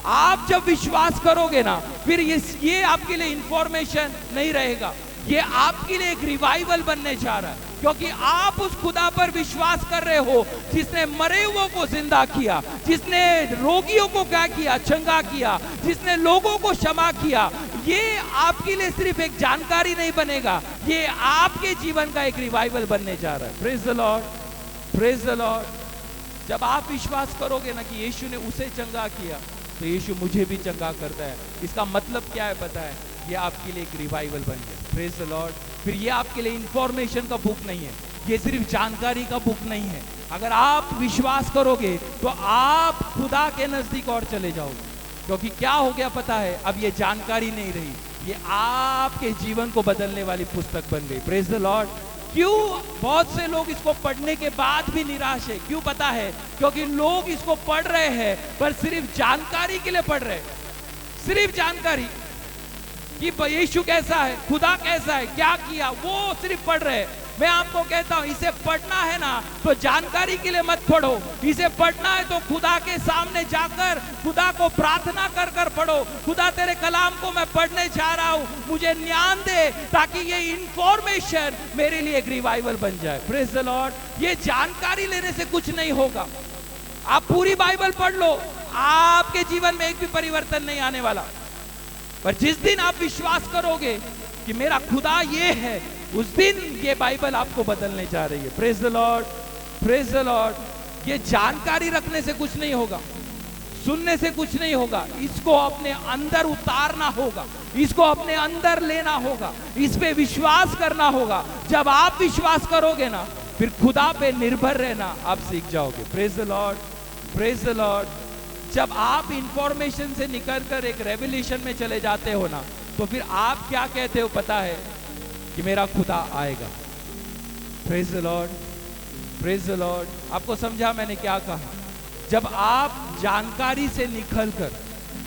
आप जब विश्वास करोगे ना, फिर ये आपके लिए इंफॉर्मेशन नहीं रहेगा, ये आपके लिए एक रिवाइवल बनने जा रहा है। क्योंकि आप उस खुदा पर विश्वास कर रहे हो जिसने मरे हुओं को जिंदा किया, जिसने रोगियों को क्या किया? चंगा किया, जिसने लोगों को क्षमा किया। ये आपके लिए सिर्फ एक जानकारी नहीं बनेगा, ये आपके जीवन का एक रिवाइवल बनने जा रहा है। Praise the Lord. Praise the Lord. जब आप विश्वास करोगे ना कि यीशु ने उसे चंगा किया, तो यीशु मुझे भी चंगा करता है। इसका मतलब क्या है पता है? ये आपके लिए एक रिवाइवल बन गया। Praise the Lord. फिर ये आपके लिए इंफॉर्मेशन का बुक नहीं है, ये सिर्फ जानकारी का बुक नहीं है। अगर आप विश्वास करोगे तो आप खुदा के नजदीक और चले जाओगे। क्योंकि क्या हो गया पता है? अब ये जानकारी नहीं रही, ये आपके जीवन को बदलने वाली पुस्तक बन गई। Praise the Lord. क्यों बहुत से लोग इसको पढ़ने के बाद भी निराश है? क्यों पता है? क्योंकि लोग इसको पढ़ रहे हैं पर सिर्फ जानकारी के लिए पढ़ रहे हैं, सिर्फ जानकारी कि यीशु कैसा है, खुदा कैसा है, क्या किया, वो सिर्फ पढ़ रहे हैं। मैं आपको कहता हूं, इसे पढ़ना है ना तो जानकारी के लिए मत पढ़ो, इसे पढ़ना है तो खुदा के सामने जाकर खुदा को प्रार्थना कर कर पढ़ो। खुदा तेरे कलाम को मैं पढ़ने जा रहा हूं, मुझे ज्ञान दे ताकि ये इंफॉर्मेशन मेरे लिए एक रिवाइवल बन जाए। Praise the Lord. ये जानकारी लेने से कुछ नहीं होगा। आप पूरी बाइबल पढ़ लो, आपके जीवन में एक भी परिवर्तन नहीं आने वाला। पर जिस दिन आप विश्वास करोगे कि मेरा खुदा ये है, उस दिन ये बाइबल आपको बदलने जा रही है। Praise the Lord, praise the Lord. ये जानकारी रखने से कुछ नहीं होगा, सुनने से कुछ नहीं होगा, इसको अपने अंदर उतारना होगा, इसको अपने अंदर लेना होगा, इस पे विश्वास करना होगा। जब आप विश्वास करोगे ना, फिर खुदा पे निर्भर रहना आप सीख जाओगे। Praise the Lord, praise the Lord. जब आप इंफॉर्मेशन से निकलकर एक रेवलेशन में चले जाते हो ना, तो फिर आप क्या कहते हो पता है? कि मेरा खुदा आएगा। Praise the Lord, praise the Lord. आपको समझा मैंने क्या कहा? जब आप जानकारी से निकलकर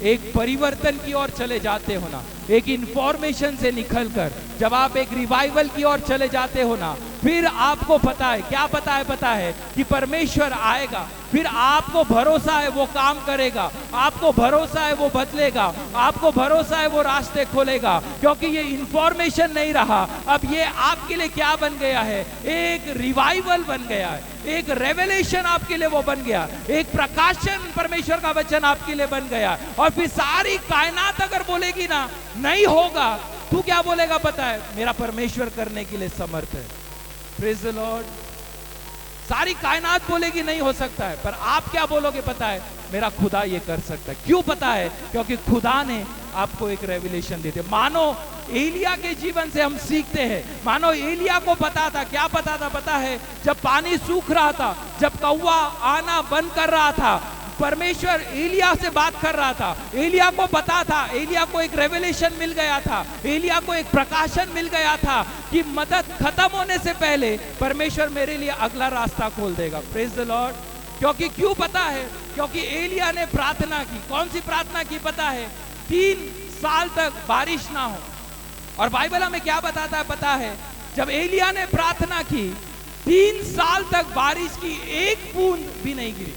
एक परिवर्तन की ओर चले जाते हो ना, एक इंफॉर्मेशन से निकलकर जब आप एक रिवाइवल की ओर चले जाते हो ना, फिर आपको पता है, क्या पता है? पता है कि परमेश्वर आएगा। फिर आपको भरोसा है वो काम करेगा, आपको भरोसा है वो बदलेगा, आपको भरोसा है वो रास्ते खोलेगा। क्योंकि ये इंफॉर्मेशन नहीं रहा, अब ये आपके लिए क्या बन गया है? एक रिवाइवल बन गया है, एक रेवलेशन आपके लिए वो बन गया, एक प्रकाशन परमेश्वर का वचन आपके लिए बन गया। और फिर सारी कायनात अगर बोलेगी ना नहीं होगा, तू क्या बोलेगा पता है? मेरा परमेश्वर करने के लिए समर्थ है। Praise the Lord. सारी कायनात बोलेगी नहीं हो सकता है, पर आप क्या बोलोगे पता है? मेरा खुदा ये कर सकता है। क्यों पता है? क्योंकि खुदा ने आपको एक रेवलेशन दे दिया। मानो एलिया के जीवन से हम सीखते हैं। मानो एलिया को पता था, क्या पता था पता है? जब पानी सूख रहा था, जब कौवा आना बंद कर रहा था, परमेश्वर एलिया से बात कर रहा था। एलिया को पता था, एलिया को एक रेवलेशन मिल गया था, एलिया को एक प्रकाशन मिल गया था कि मदद खत्म होने से पहले परमेश्वर मेरे लिए अगला रास्ता खोल देगा। Praise the Lord. क्योंकि क्यों पता है? क्योंकि एलिया ने प्रार्थना की। कौन सी प्रार्थना की पता है? 3 साल तक बारिश ना हो। और बाइबल हमें क्या बताता है पता है? जब एलिया ने प्रार्थना की, 3 साल तक बारिश की एक बूंद भी नहीं गिरी।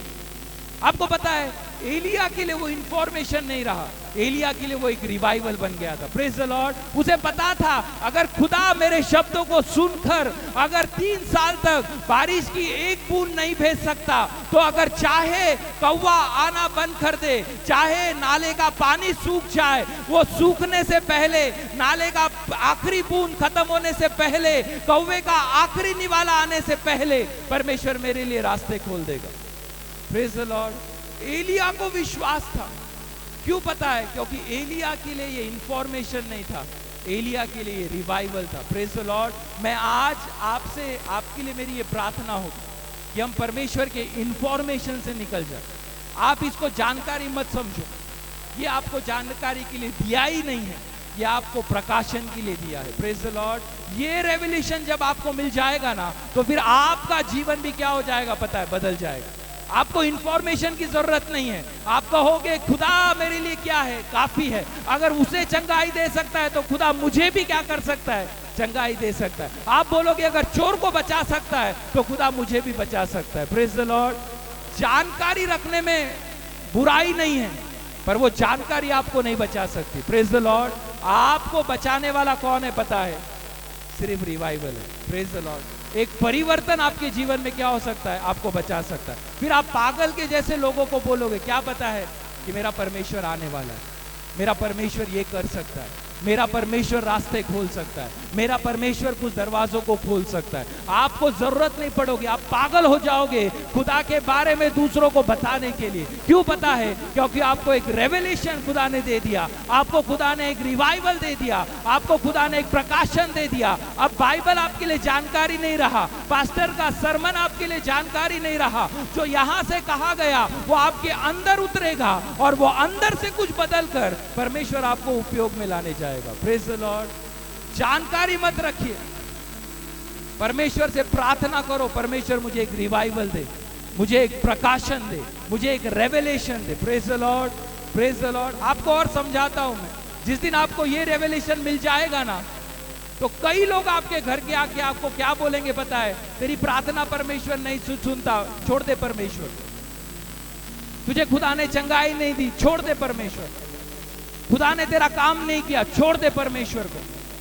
आपको पता है, एलिया के लिए वो इंफॉर्मेशन नहीं रहा, एलिया के लिए वो एक रिवाइवल बन गया था। Praise the Lord. उसे पता था अगर खुदा मेरे शब्दों को सुनकर अगर 3 साल तक बारिश की एक बूंद नहीं भेज सकता, तो अगर चाहे कौवा आना बंद कर दे, चाहे नाले का पानी सूख जाए, वो सूखने से पहले, नाले का आखिरी बूंद खत्म होने से पहले, कौवे का आखिरी निवाला आने से पहले परमेश्वर मेरे लिए रास्ते खोल देगा। Praise the Lord. एलिया को विश्वास था। क्यों पता है? क्योंकि एलिया के लिए ये इंफॉर्मेशन नहीं था, एलिया के लिए ये रिवाइवल था। Praise the Lord. मैं आज आपसे, आपके लिए मेरी ये प्रार्थना होगी कि हम परमेश्वर के इंफॉर्मेशन से निकल जाए। आप इसको जानकारी मत समझो, ये आपको जानकारी के लिए दिया ही नहीं है, ये आपको प्रकाशन के लिए दिया है। Praise the Lord. ये रेवलेशन जब आपको मिल जाएगा ना, तो फिर आपका जीवन भी क्या हो जाएगा पता है? बदल जाएगा। आपको इंफॉर्मेशन की जरूरत नहीं है। आप कहोगे खुदा मेरे लिए क्या है? काफी है। अगर उसे चंगाई दे सकता है तो खुदा मुझे भी क्या कर सकता है? चंगाई दे सकता है। आप बोलोगे अगर चोर को बचा सकता है तो खुदा मुझे भी बचा सकता है। Praise the Lord. जानकारी रखने में बुराई नहीं है, पर वो जानकारी आपको नहीं बचा सकती। Praise the Lord. आपको बचाने वाला कौन है पता है? सिर्फ रिवाइवल है। Praise the Lord. एक परिवर्तन आपके जीवन में क्या हो सकता है? आपको बचा सकता है। फिर आप पागल के जैसे लोगों को बोलोगे क्या पता है? कि मेरा परमेश्वर आने वाला है, मेरा परमेश्वर ये कर सकता है, मेरा परमेश्वर रास्ते खोल सकता है, मेरा परमेश्वर कुछ दरवाजों को खोल सकता है। आपको जरूरत नहीं पड़ोगी, आप पागल हो जाओगे खुदा के बारे में दूसरों को बताने के लिए। क्यों पता है? क्योंकि आपको एक रेवलेशन खुदा ने दे दिया, आपको खुदा ने एक रिवाइवल दे दिया, आपको खुदा ने एक प्रकाशन दे दिया। अब बाइबल आपके लिए जानकारी नहीं रहा, पास्टर का सरमन आपके लिए जानकारी नहीं रहा। जो यहाँ से कहा गया वो आपके अंदर उतरेगा और वो अंदर से कुछ बदल कर परमेश्वर आपको उपयोग में लाने जाएगा। Praise the Lord. जानकारी मत रखिए, परमेश्वर से प्रार्थना करो, परमेश्वर मुझे एक रिवाइवल दे, मुझे एक प्रकाशन दे, मुझे एक revelation they. Praise the Lord, praise the Lord. आपको और समझाता हूं मैं, जिस दिन आपको ये रेवलेशन मिल जाएगा ना, तो कई लोग आपके घर के आके आपको क्या बोलेंगे पता है? तेरी प्रार्थना परमेश्वर नहीं सुनता, छोड़ दे परमेश्वर। तुझे खुदा ने चंगाई नहीं दी, छोड़ दे परमेश्वर। खुदा ने तेरा काम नहीं किया, छोड़ दे परमेश्वर को।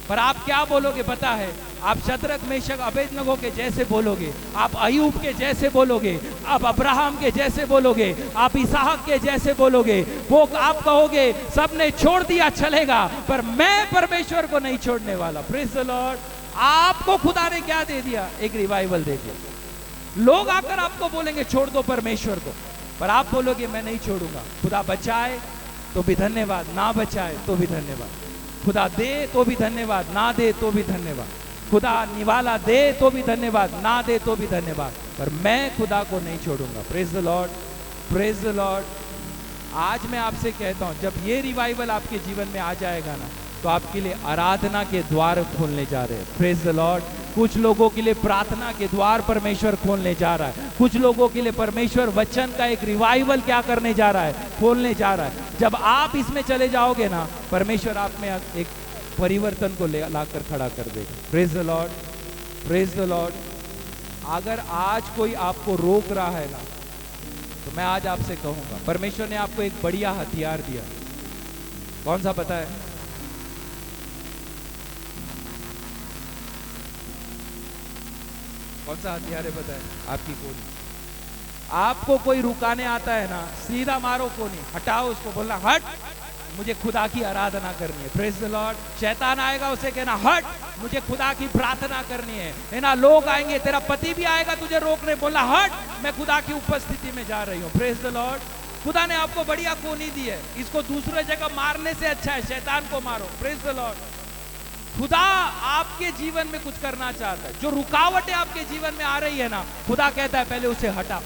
पर आप क्या बोलोगे पता है? आप शद्रक मेशक अबेदनगो के जैसे बोलोगे, आप अय्यूब के जैसे बोलोगे, आप अब्राहम के जैसे बोलोगे, आप इसहाक के जैसे बोलोगे। वो आप कहोगे सबने छोड़ दिया चलेगा, पर मैं परमेश्वर को नहीं छोड़ने वाला। Praise the Lord. आपको खुदा ने क्या दे दिया? एक रिवाइवल दे दिया। लोग आकर आपको बोलेंगे छोड़ दो परमेश्वर को, पर आप बोलोगे मैं नहीं छोड़ूंगा। खुदा बचाए तो भी धन्यवाद, ना बचाए तो भी धन्यवाद। खुदा दे तो भी धन्यवाद, ना दे तो भी धन्यवाद। खुदा निवाला दे तो भी धन्यवाद, ना दे तो भी धन्यवाद, पर मैं खुदा को नहीं छोड़ूंगा। Praise the Lord, praise the Lord. आज मैं आपसे कहता हूं, जब ये रिवाइवल आपके जीवन में आ जाएगा ना, तो आपके लिए आराधना के द्वार खोलने जा रहे हैं। Praise the Lord. कुछ लोगों के लिए प्रार्थना के द्वार परमेश्वर खोलने जा रहा है। कुछ लोगों के लिए परमेश्वर वचन का एक रिवाइवल क्या करने जा रहा है? खोलने जा रहा है। जब आप इसमें चले जाओगे ना, परमेश्वर आप में एक परिवर्तन को लाकर खड़ा कर देगा। Praise the Lord, praise the Lord. अगर आज कोई आपको रोक रहा है ना, तो मैं आज आपसे कहूंगा, परमेश्वर ने आपको एक बढ़िया हथियार दिया। कौन सा पता है? कौन सा हथियार है पता है? आपकी कोनी। आपको कोई रुकाने आता है ना, सीधा मारो कोनी, हटाओ उसको, बोलना हट, मुझे खुदा की आराधना करनी है। Praise the Lord. शैतान आएगा, उसे कहना हट, मुझे खुदा की प्रार्थना करनी है ना। लोग आएंगे, तेरा पति भी आएगा तुझे रोकने, बोलना हट, मैं खुदा की उपस्थिति में जा रही हूँ। Praise the Lord. खुदा ने आपको बढ़िया कोनी दी है, इसको दूसरे जगह मारने से अच्छा है शैतान को मारो। Praise the Lord. खुदा आपके जीवन में कुछ करना चाहता है। जो रुकावटें आपके जीवन में आ रही है ना, खुदा कहता है पहले उसे हटा।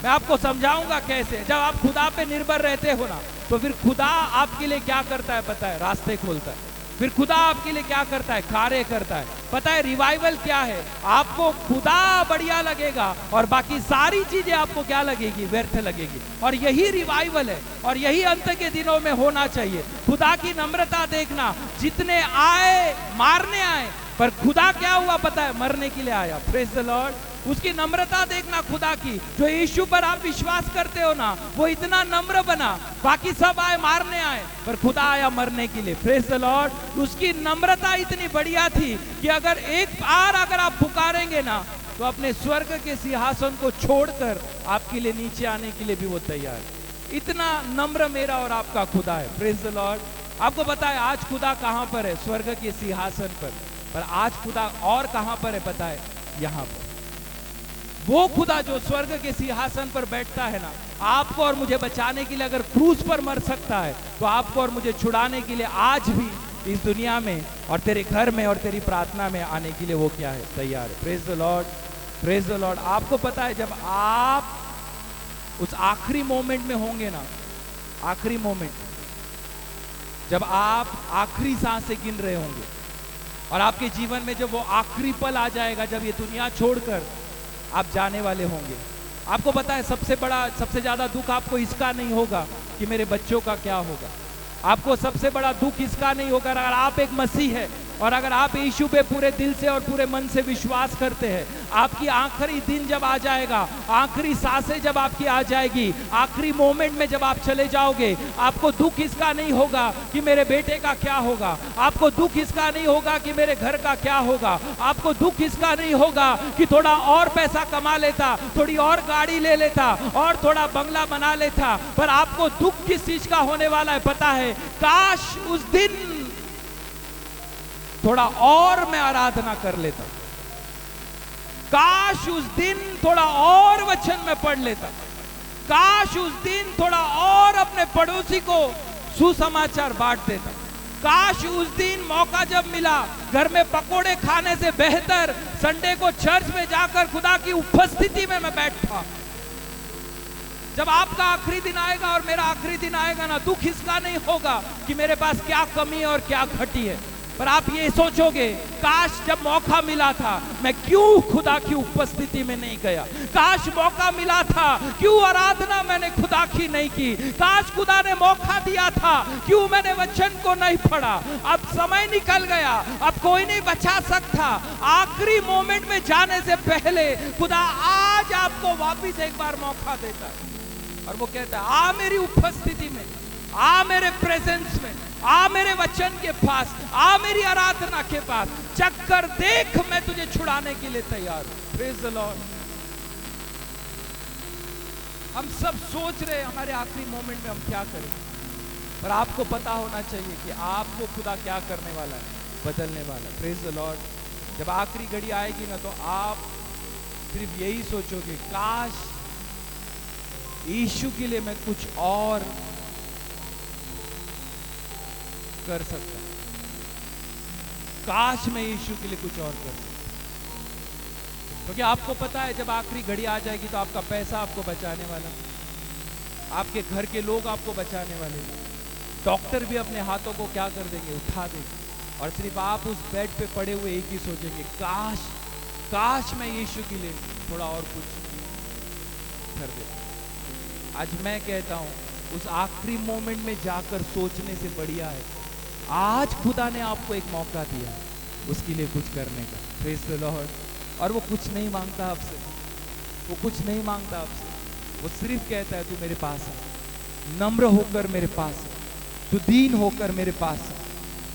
मैं आपको समझाऊंगा कैसे। जब आप खुदा पे निर्भर रहते हो ना, तो फिर खुदा आपके लिए क्या करता है पता है? रास्ते खोलता है। फिर खुदा आपके लिए क्या करता है? कार्य करता है। पता है रिवाइवल क्या है? आपको खुदा बढ़िया लगेगा और बाकी सारी चीजें आपको क्या लगेगी? व्यर्थ लगेगी। और यही रिवाइवल है, और यही अंत के दिनों में होना चाहिए। खुदा की नम्रता देखना, जितने आए मारने आए, पर खुदा क्या हुआ पता है? मरने के लिए आया। Praise the Lord. उसकी नम्रता देखना खुदा की। जो यीशु पर आप विश्वास करते हो ना, वो इतना नम्र बना। बाकी सब आए मारने आए, पर खुदा आया मरने के लिए। Praise the Lord. उसकी नम्रता इतनी बढ़िया थी कि अगर एक बार अगर आप पुकारेंगे ना, तो अपने स्वर्ग के सिंहासन को छोड़कर आपके लिए नीचे आने के लिए भी वो तैयार है। इतना नम्र मेरा और आपका खुदा है। Praise the Lord. आपको पता है आज खुदा कहां पर है? स्वर्ग के सिंहासन पर आज खुदा और कहां पर है पता है? यहां पर। वो खुदा जो स्वर्ग के सिंहासन पर बैठता है ना, आपको और मुझे बचाने के लिए अगर क्रूस पर मर सकता है, तो आपको और मुझे छुड़ाने के लिए आज भी इस दुनिया में और तेरे घर में और तेरी प्रार्थना में आने के लिए वो क्या है? तैयार है। Praise the Lord, praise the Lord. आपको पता है जब आप उस आखिरी मोमेंट में होंगे ना, आखिरी मोमेंट, जब आप आखिरी सांसें गिन रहे होंगे और आपके जीवन में जब वो आखिरी पल आ जाएगा, जब ये दुनिया छोड़कर आप जाने वाले होंगे, आपको पता है सबसे ज्यादा दुख आपको इसका नहीं होगा कि मेरे बच्चों का क्या होगा। आपको सबसे बड़ा दुख इसका नहीं होगा अगर आप एक मसीह है और अगर आप यीशु पे पूरे दिल से और पूरे मन से विश्वास करते हैं। आपकी आखिरी दिन जब आ जाएगा, आखिरी सांसें जब आपकी आ जाएगी, आखिरी मोमेंट में जब आप चले जाओगे, आपको दुख इसका नहीं होगा कि मेरे बेटे का क्या होगा। आपको दुख इसका नहीं होगा कि मेरे घर का क्या होगा। आपको दुख इसका नहीं होगा कि थोड़ा और पैसा कमा लेता, थोड़ी और गाड़ी ले लेता और थोड़ा बंगला बना लेता। पर आपको दुख किस चीज का होने वाला है पता है? काश उस दिन थोड़ा और मैं आराधना कर लेता, काश उस दिन थोड़ा और वचन में पढ़ लेता, काश उस दिन थोड़ा और अपने पड़ोसी को सुसमाचार बांट देता, काश उस दिन मौका जब मिला घर में पकोड़े खाने से बेहतर संडे को चर्च में जाकर खुदा की उपस्थिति में मैं बैठा। जब आपका आखिरी दिन आएगा और मेरा आखिरी दिन आएगा ना, दुख इसका नहीं होगा कि मेरे पास क्या कमी और क्या घटी है। पर आप ये सोचोगे, काश जब मौका मिला था मैं क्यों खुदा की उपस्थिति में नहीं गया, काश मौका मिला था क्यों आराधना मैंने खुदा की नहीं की, काश खुदा ने मौका दिया था क्यों मैंने वचन को नहीं पढ़ा। अब समय निकल गया, अब कोई नहीं बचा सकता। आखिरी मोमेंट में जाने से पहले खुदा आज आपको वापस एक बार मौका देता है और वो कहता है, आ मेरी उपस्थिति में, आ मेरे प्रेजेंस में, आ मेरे वचन के पास, आ मेरी आराधना के पास, चक्कर देख, मैं तुझे छुड़ाने के लिए तैयार हूं। Praise the Lord. हम सब सोच रहे हैं हमारे आखिरी मोमेंट में हम क्या करें, पर आपको पता होना चाहिए कि आपको खुदा क्या करने वाला है, बदलने वाला है। Praise the Lord. जब आखिरी घड़ी आएगी ना, तो आप सिर्फ यही सोचोगे, काश यीशु के लिए मैं कुछ और कर सकता, काश मैं यीशु के लिए कुछ और कर सकता। क्योंकि आपको पता है जब आखिरी घड़ी आ जाएगी तो आपका पैसा आपको बचाने वाला, आपके घर के लोग आपको बचाने वाले, डॉक्टर भी अपने हाथों को क्या कर देंगे, उठा देंगे, और सिर्फ आप उस बेड पे पड़े हुए एक ही सोचेंगे, काश काश मैं यीशु के लिए थोड़ा और कुछ कर दे। आज मैं कहता हूं, उस आखिरी मोमेंट में जाकर सोचने से बढ़िया है आज खुदा ने आपको एक मौका दिया उसके लिए कुछ करने का। Praise the Lord. और वो कुछ नहीं मांगता आपसे, वो कुछ नहीं मांगता आपसे, वो सिर्फ कहता है तू मेरे पास है, नम्र होकर मेरे पास है, तू दीन होकर मेरे पास है,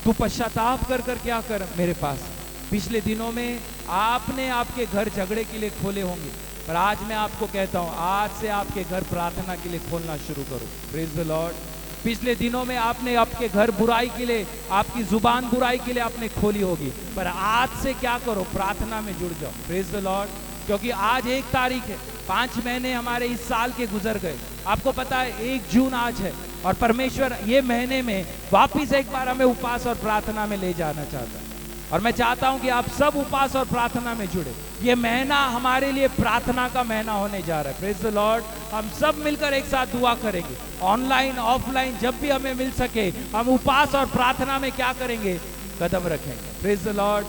तू पश्चाताप कर कर क्या कर मेरे पास है। पिछले दिनों में आपने आपके घर झगड़े के लिए खोले होंगे, पर आज मैं आपको कहता हूं, आज से आपके घर प्रार्थना के लिए खोलना शुरू करो। Praise the Lord. पिछले दिनों में आपने आपके घर बुराई के लिए, आपकी जुबान बुराई के लिए आपने खोली होगी, पर आज से क्या करो, प्रार्थना में जुड़ जाओ। Praise the Lord. क्योंकि आज 1 तारीख है, 5 महीने हमारे इस साल के गुजर गए। आपको पता है 1 जून आज है, और परमेश्वर ये महीने में वापिस एक बार हमें उपवास और प्रार्थना में ले जाना चाहता है। और मैं चाहता हूं कि आप सब उपवास और प्रार्थना में जुड़े। ये महीना हमारे लिए प्रार्थना का महीना होने जा रहा है। Praise the Lord. हम सब मिलकर एक साथ दुआ करेंगे, ऑनलाइन ऑफलाइन जब भी हमें मिल सके हम उपवास और प्रार्थना में क्या करेंगे, कदम रखेंगे। Praise the Lord.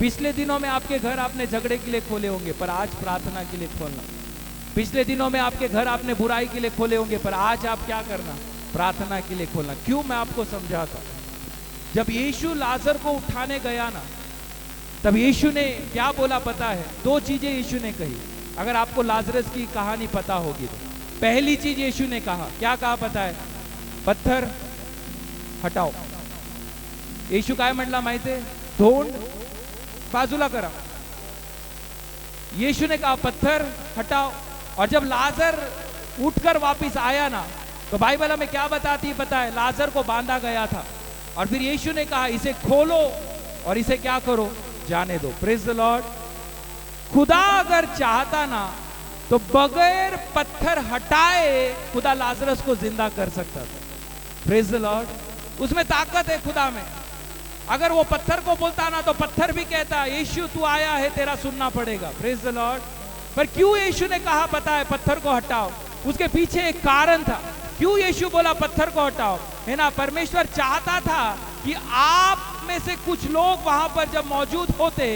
पिछले दिनों में आपके घर आपने झगड़े के लिए खोले होंगे, पर आज प्रार्थना के लिए खोलना। पिछले दिनों में आपके घर आपने बुराई के लिए खोले होंगे, पर आज आप क्या करना, प्रार्थना के लिए खोलना। क्यों, मैं आपको समझाता हूं। जब यीशु लाजर को उठाने गया ना, तब यीशु ने क्या बोला पता है? 2 चीजें यीशु ने कही। अगर आपको लाजरस की कहानी पता होगी तो पहली चीज यीशु ने कहा, क्या कहा पता है? पत्थर हटाओ। यीशु काय म्हटला माहिती आहे? धोंड बाजूला करा। यीशु ने कहा पत्थर हटाओ। और जब लाजर उठकर वापिस आया ना, तो बाइबल हमें क्या बताती है पता है? लाजर को बांधा गया था, और फिर यीशु ने कहा इसे खोलो और इसे क्या करो, जाने दो। Praise the Lord. खुदा अगर चाहता ना, तो बगैर पत्थर हटाए खुदा लाजरस को जिंदा कर सकता था। Praise the Lord. उसमें ताकत है खुदा में। अगर वो पत्थर को बोलता ना, तो पत्थर भी कहता यीशु तू आया है, तेरा सुनना पड़ेगा। Praise the Lord. पर क्यों यीशु ने कहा पता है पत्थर को हटाओ? उसके पीछे एक कारण था। क्यों यीशु बोला पत्थर को हटाओ? है ना, परमेश्वर चाहता था कि आप में से कुछ लोग वहां पर जब मौजूद होते,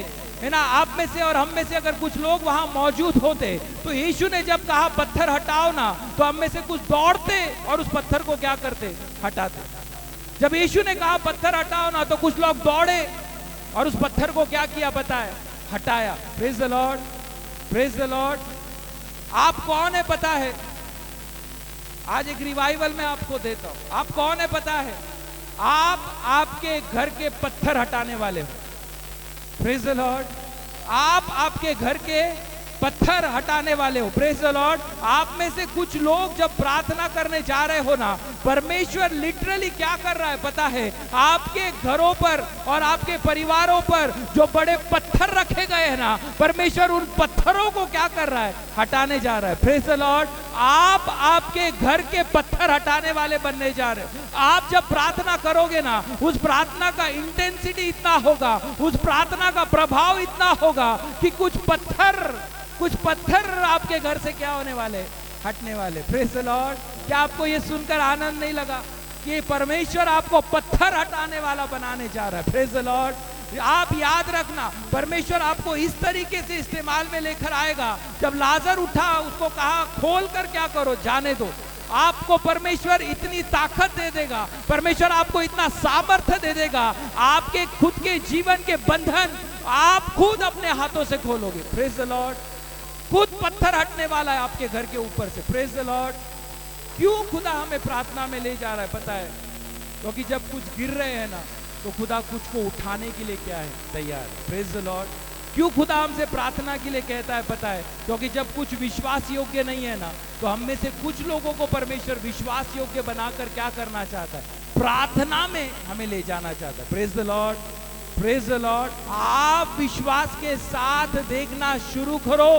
है ना, आप में से और हम में से अगर कुछ लोग वहां मौजूद होते, तो यीशु ने जब कहा पत्थर हटाओ ना, तो हम में से कुछ दौड़ते और उस पत्थर को क्या करते, हटाते। जब यीशु ने कहा पत्थर हटाओ ना, तो कुछ लोग दौड़े और उस पत्थर को क्या किया पता है, हटाया। Praise the Lord. Praise the Lord. आप कौन है पता है? आज एक रिवाइवल में आपको देता हूं। आप कौन है पता है? आप आपके घर के पत्थर हटाने वाले हो। Praise the Lord. आप आपके घर के पत्थर हटाने वाले हो। Praise the Lord. आप में से कुछ लोग जब प्रार्थना करने जा रहे हो ना, परमेश्वर लिटरली क्या कर रहा है पता है? आपके घरों पर और आपके परिवारों पर जो बड़े पत्थर रखे गए हैं ना, परमेश्वर उन पत्थरों को क्या कर रहा है, हटाने जा रहा है। Praise the Lord. आप आपके घर के पत्थर हटाने वाले बनने जा रहे हो। आप जब प्रार्थना करोगे ना, उस प्रार्थना का इंटेंसिटी इतना होगा, उस प्रार्थना का प्रभाव इतना होगा कि कुछ पत्थर आपके घर से क्या होने वाले, हटने वाले। Praise the Lord. क्या आपको ये सुनकर आनंद नहीं लगा? कि परमेश्वर आपको पत्थर हटाने वाला बनाने जा रहा है। Praise the Lord. आप याद रखना, परमेश्वर आपको इस तरीके से इस्तेमाल में लेकर आएगा। जब लाजर उठा, उसको कहा खोल कर क्या करो, जाने दो। आपको परमेश्वर इतनी ताकत दे देगा, परमेश्वर आपको इतना सामर्थ्य दे देगा, आपके खुद के जीवन के बंधन आप खुद अपने हाथों से खोलोगे। Praise the Lord. खुद पत्थर हटने वाला है आपके घर के ऊपर से। Praise the Lord. क्यों खुदा हमें प्रार्थना में ले जा रहा है पता है? क्योंकि जब कुछ गिर रहे हैं ना, तो खुदा कुछ को उठाने के लिए क्या है, तैयार है। Praise the Lord. क्यों खुदा हमसे प्रार्थना के लिए कहता है पता है? क्योंकि जब कुछ विश्वास योग्य नहीं है ना, तो हम में से कुछ लोगों को परमेश्वर विश्वास योग्य बनाकर क्या करना चाहता है, प्रार्थना में हमें ले जाना चाहता है। Praise the Lord. Praise the Lord. आप विश्वास के साथ देखना शुरू करो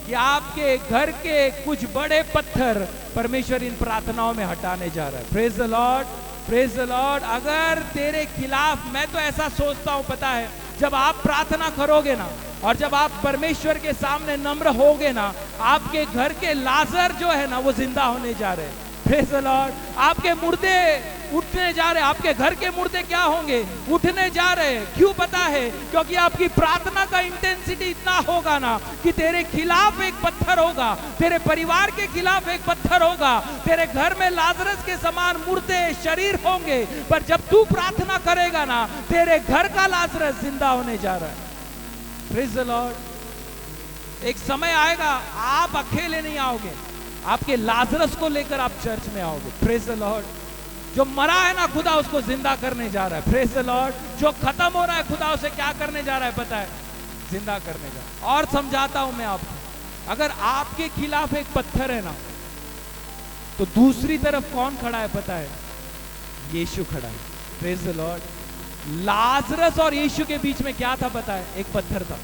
कि आपके घर के कुछ बड़े पत्थर परमेश्वर इन प्रार्थनाओं में हटाने जा रहा है। Praise the Lord. Praise the Lord. अगर तेरे खिलाफ, मैं तो ऐसा सोचता हूं पता है, जब आप प्रार्थना करोगे ना, और जब आप परमेश्वर के सामने नम्र होगे ना, आपके घर के लाजर जो है ना, वो जिंदा होने जा रहे हैं। Praise the Lord. आपके मुर्दे उठने जा रहे हैं। आपके घर के मुर्दे क्या होंगे, उठने जा रहे हैं। क्यों पता है? क्योंकि आपकी प्रार्थना का इंटेंसिटी इतना होगा ना कि तेरे खिलाफ एक पत्थर होगा, तेरे परिवार के खिलाफ एक पत्थर होगा, तेरे घर में लाजरस के समान मुर्दे शरीर होंगे, पर जब तू प्रार्थना करेगा ना, तेरे घर का लाजरस जिंदा होने जा रहा है। Praise the Lord. एक समय आएगा आप अकेले नहीं आओगे, आपके लाजरस को लेकर आप चर्च में आओगे। Praise the Lord. जो मरा है ना, खुदा उसको जिंदा करने जा रहा है। Praise the Lord. जो खत्म हो रहा है, खुदा उसे क्या करने जा रहा है पता है? जिंदा करने जा। और समझाता हूं मैं आपको, अगर आपके खिलाफ एक पत्थर है ना, तो दूसरी तरफ कौन खड़ा है पता है? यीशु खड़ा है। Praise the Lord. लाजरस और यीशु के बीच में क्या था पता है? एक पत्थर था।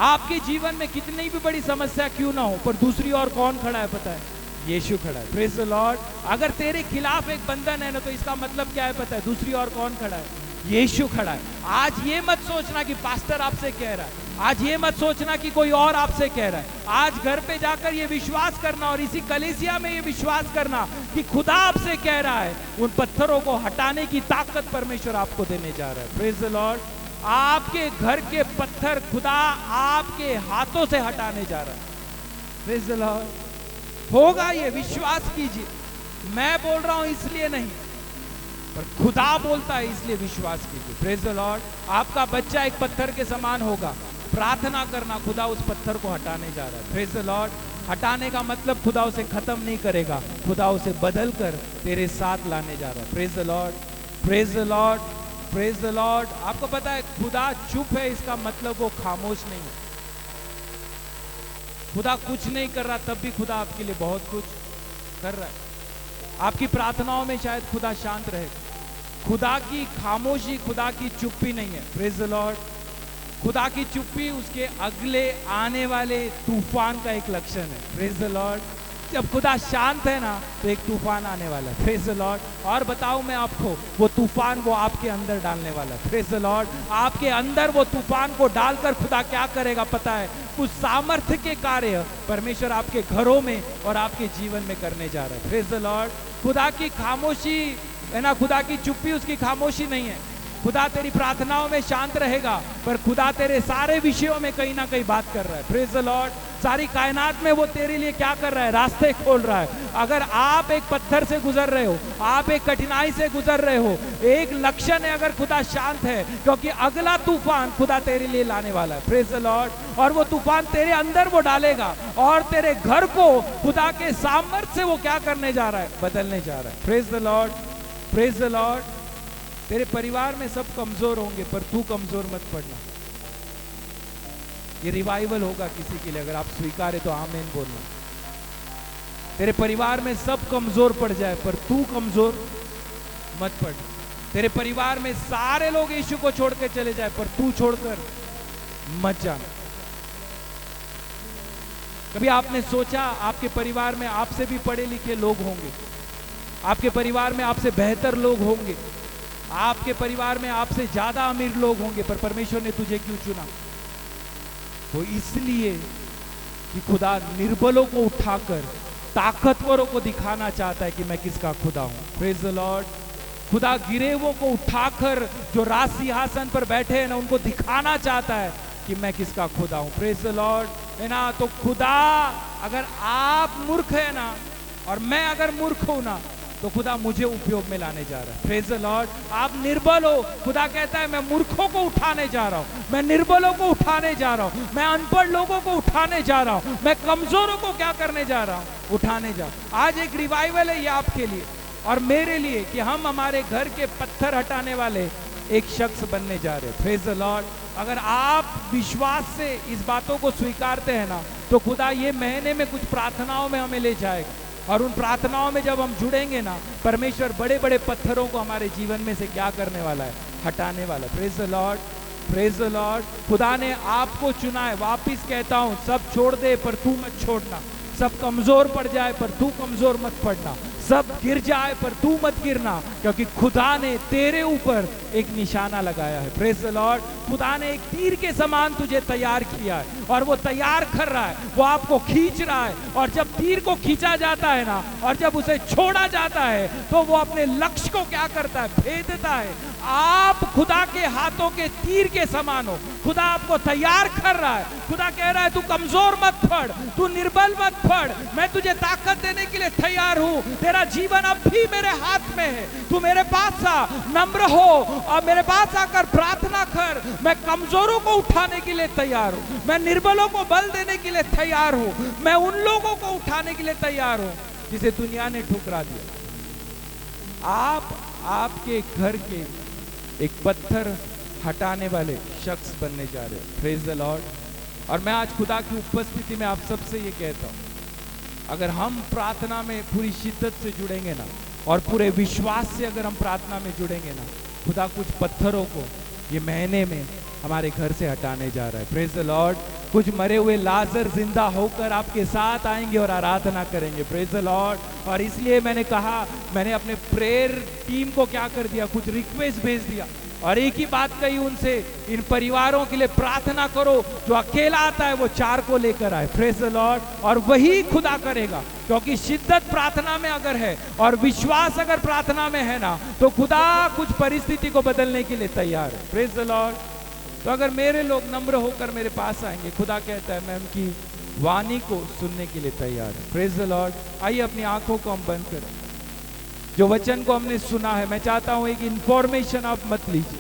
आपके जीवन में कितनी भी बड़ी समस्या क्यों ना हो, पर दूसरी ओर कौन खड़ा है पता है? यीशु खड़ा है। Praise the Lord. अगर तेरे खिलाफ एक बंधन है ना, तो इसका मतलब क्या है पता है? दूसरी ओर कौन खड़ा है? यीशु खड़ा है। आज ये मत सोचना कि पास्टर आपसे कह रहा है, आज ये मत सोचना कि कोई और आपसे कह रहा है। आज घर पे जाकर ये विश्वास करना, और इसी कलीसिया में ये विश्वास करना कि खुदा आपसे कह रहा है, उन पत्थरों को हटाने की ताकत परमेश्वर आपको देने जा रहा है। Praise the Lord. आपके घर के पत्थर खुदा आपके हाथों से हटाने जा रहा है। Praise the Lord. होगा, ये विश्वास कीजिए। मैं बोल रहा हूं इसलिए नहीं, पर खुदा बोलता है इसलिए विश्वास कीजिए। Praise the Lord. आपका बच्चा एक पत्थर के समान होगा। प्रार्थना करना, खुदा उस पत्थर को हटाने जा रहा है। Praise the Lord. हटाने का मतलब खुदा उसे खत्म नहीं करेगा, खुदा उसे बदल कर तेरे साथ लाने जा रहा है। Praise the Lord. Praise the Lord. Praise the Lord. आपको पता है खुदा चुप है, इसका मतलब वो खामोश नहीं है। खुदा कुछ नहीं कर रहा, तब भी खुदा आपके लिए बहुत कुछ कर रहा है। आपकी प्रार्थनाओं में शायद खुदा शांत रहेगा। खुदा की खामोशी, खुदा की चुप्पी नहीं है। Praise the Lord. खुदा की चुप्पी उसके अगले आने वाले तूफान का एक लक्षण है। Praise the Lord. जब खुदा शांत है ना, तो एक तूफान आने वाला है। Praise the Lord. और बताऊं मैं आपको, वो तूफान वो आपके अंदर डालने वाला है। Praise the Lord. आपके अंदर वो तूफान को डालकर खुदा क्या करेगा पता है? कुछ सामर्थ्य के कार्य परमेश्वर आपके घरों में और आपके जीवन में करने जा रहा है। Praise the Lord. खुदा की खामोशी है ना, खुदा की चुप्पी उसकी खामोशी नहीं है। खुदा तेरी प्रार्थनाओं में शांत रहेगा, पर खुदा तेरे सारे विषयों में कहीं ना कहीं बात कर रहा है। Praise the Lord. सारी कायनात में वो तेरे लिए क्या कर रहा है? रास्ते खोल रहा है। अगर आप एक पत्थर से गुजर रहे हो, आप एक कठिनाई से गुजर रहे हो, एक लक्षण है अगर खुदा शांत है, क्योंकि अगला तूफान खुदा तेरे लिए लाने वाला है। Praise the Lord. और वो तूफान तेरे अंदर वो डालेगा, और तेरे घर को खुदा के सामर्थ्य से वो क्या करने जा रहा है? बदलने जा रहा है। Praise the Lord. Praise the Lord. तेरे परिवार में सब कमजोर होंगे, पर तू कमजोर मत पड़ना। ये रिवाइवल होगा किसी के लिए, अगर आप स्वीकारे तो आमीन बोलना। तेरे परिवार में सब कमजोर पड़ जाए, पर तू कमजोर मत पड़। तेरे परिवार में सारे लोग यीशु को छोड़ के चले जाए, पर तू छोड़कर मत जाना। कभी आपने सोचा आपके परिवार में आपसे भी पढ़े लिखे लोग होंगे, आपके परिवार में आपसे बेहतर लोग होंगे, आपके परिवार में आपसे ज्यादा अमीर लोग होंगे, पर परमेश्वर ने तुझे क्यों चुना? वो इसलिए कि खुदा निर्बलों को उठाकर ताकतवरों को दिखाना चाहता है कि मैं किसका खुदा हूं। Praise the Lord. खुदा गिरे हुओं को उठाकर जो राज सिंहासन पर बैठे हैं ना, उनको दिखाना चाहता है कि मैं किसका खुदा हूं। प्रेज द लॉर्ड, है ना। तो खुदा, अगर आप मूर्ख है ना और मैं अगर मूर्ख हूं ना, तो खुदा मुझे उपयोग में लाने जा रहा है। Praise the Lord. आप निर्बल हो, खुदा कहता है मैं मूर्खों को उठाने जा रहा हूं, मैं निर्बलों को उठाने जा रहा हूं, मैं अनपढ़ लोगों को उठाने जा रहा हूं, मैं कमजोरों को क्या करने जा रहा हूं, उठाने जा रहा हूं। आज एक रिवाइवल है ये आपके लिए और मेरे लिए कि हम हमारे घर के पत्थर हटाने वाले एक शख्स बनने जा रहे हैं। Praise the Lord. अगर आप विश्वास से इस बातों को स्वीकारते हैं ना, तो खुदा ये महीने में कुछ प्रार्थनाओं में हमें ले जाएगा और उन प्रार्थनाओं में जब हम जुड़ेंगे ना, परमेश्वर बड़े बड़े पत्थरों को हमारे जीवन में से क्या करने वाला है, हटाने वाला। Praise the Lord, praise the Lord. खुदा ने आपको चुना है। वापिस कहता हूं, सब छोड़ दे पर तू मत छोड़ना, सब कमजोर पड़ जाए पर तू कमजोर मत पड़ना, सब गिर जाए पर तू मत गिरना, क्योंकि खुदा ने तेरे ऊपर एक निशाना लगाया है। Praise the Lord. खुदा ने एक तीर के समान तुझे तैयार किया है और वो तैयार कर रहा है, वो आपको खींच रहा है। और जब तीर को खींचा जाता है ना, और जब उसे छोड़ा जाता है, तो वो अपने लक्ष्य को क्या करता है, भेदता है। आप खुदा के हाथों के तीर के समान हो। खुदा आपको तैयार कर रहा है। खुदा कह रहा है तू कमजोर मत पड़, तू निर्बल मत पड़, मैं तुझे ताकत देने के लिए तैयार हूं। तेरा जीवन अब भी मेरे हाथ में है। तू मेरे पास आ, नम्र हो और मेरे पास आकर प्रार्थना कर। मैं कमजोरों को उठाने के लिए तैयार हूं, मैं निर्बलों को बल देने के लिए तैयार हूं, मैं उन लोगों को उठाने के लिए तैयार हूं जिसे दुनिया ने ठुकरा दिया। आप आपके घर के एक पत्थर हटाने वाले शख्स बनने जा रहे हैं। Praise the Lord. और मैं आज खुदा की उपस्थिति में आप सबसे ये कहता हूं, अगर हम प्रार्थना में पूरी शिद्दत से जुड़ेंगे ना और पूरे विश्वास से अगर हम प्रार्थना में जुड़ेंगे ना, खुदा कुछ पत्थरों को ये महीने में हमारे घर से हटाने जा रहा है। Praise the Lord. कुछ मरे हुए लाजर जिंदा होकर आपके साथ आएंगे और आराधना करेंगे। Praise the Lord. और इसलिए मैंने कहा, मैंने अपने प्रेयर टीम को क्या कर दिया, कुछ रिक्वेस्ट भेज दिया और एक ही बात कही उनसे, इन परिवारों के लिए प्रार्थना करो। जो अकेला आता है वो 4 को लेकर आए। Praise the Lord. और वही खुदा करेगा, क्योंकि शिद्दत प्रार्थना में अगर है और विश्वास अगर प्रार्थना में है ना, तो खुदा कुछ परिस्थिति को बदलने के लिए तैयार है। Praise the Lord. तो अगर मेरे लोग नम्र होकर मेरे पास आएंगे, खुदा कहता है मैं उनकी वाणी को सुनने के लिए तैयार है। Praise the Lord. आइए अपनी आंखों को हम बंद करें। जो वचन को हमने सुना है, मैं चाहता हूं एक इंफॉर्मेशन आप मत लीजिए,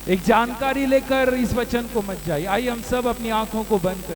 एक जानकारी लेकर इस वचन को मत जाइए। आइए हम सब अपनी आंखों को बंद करें।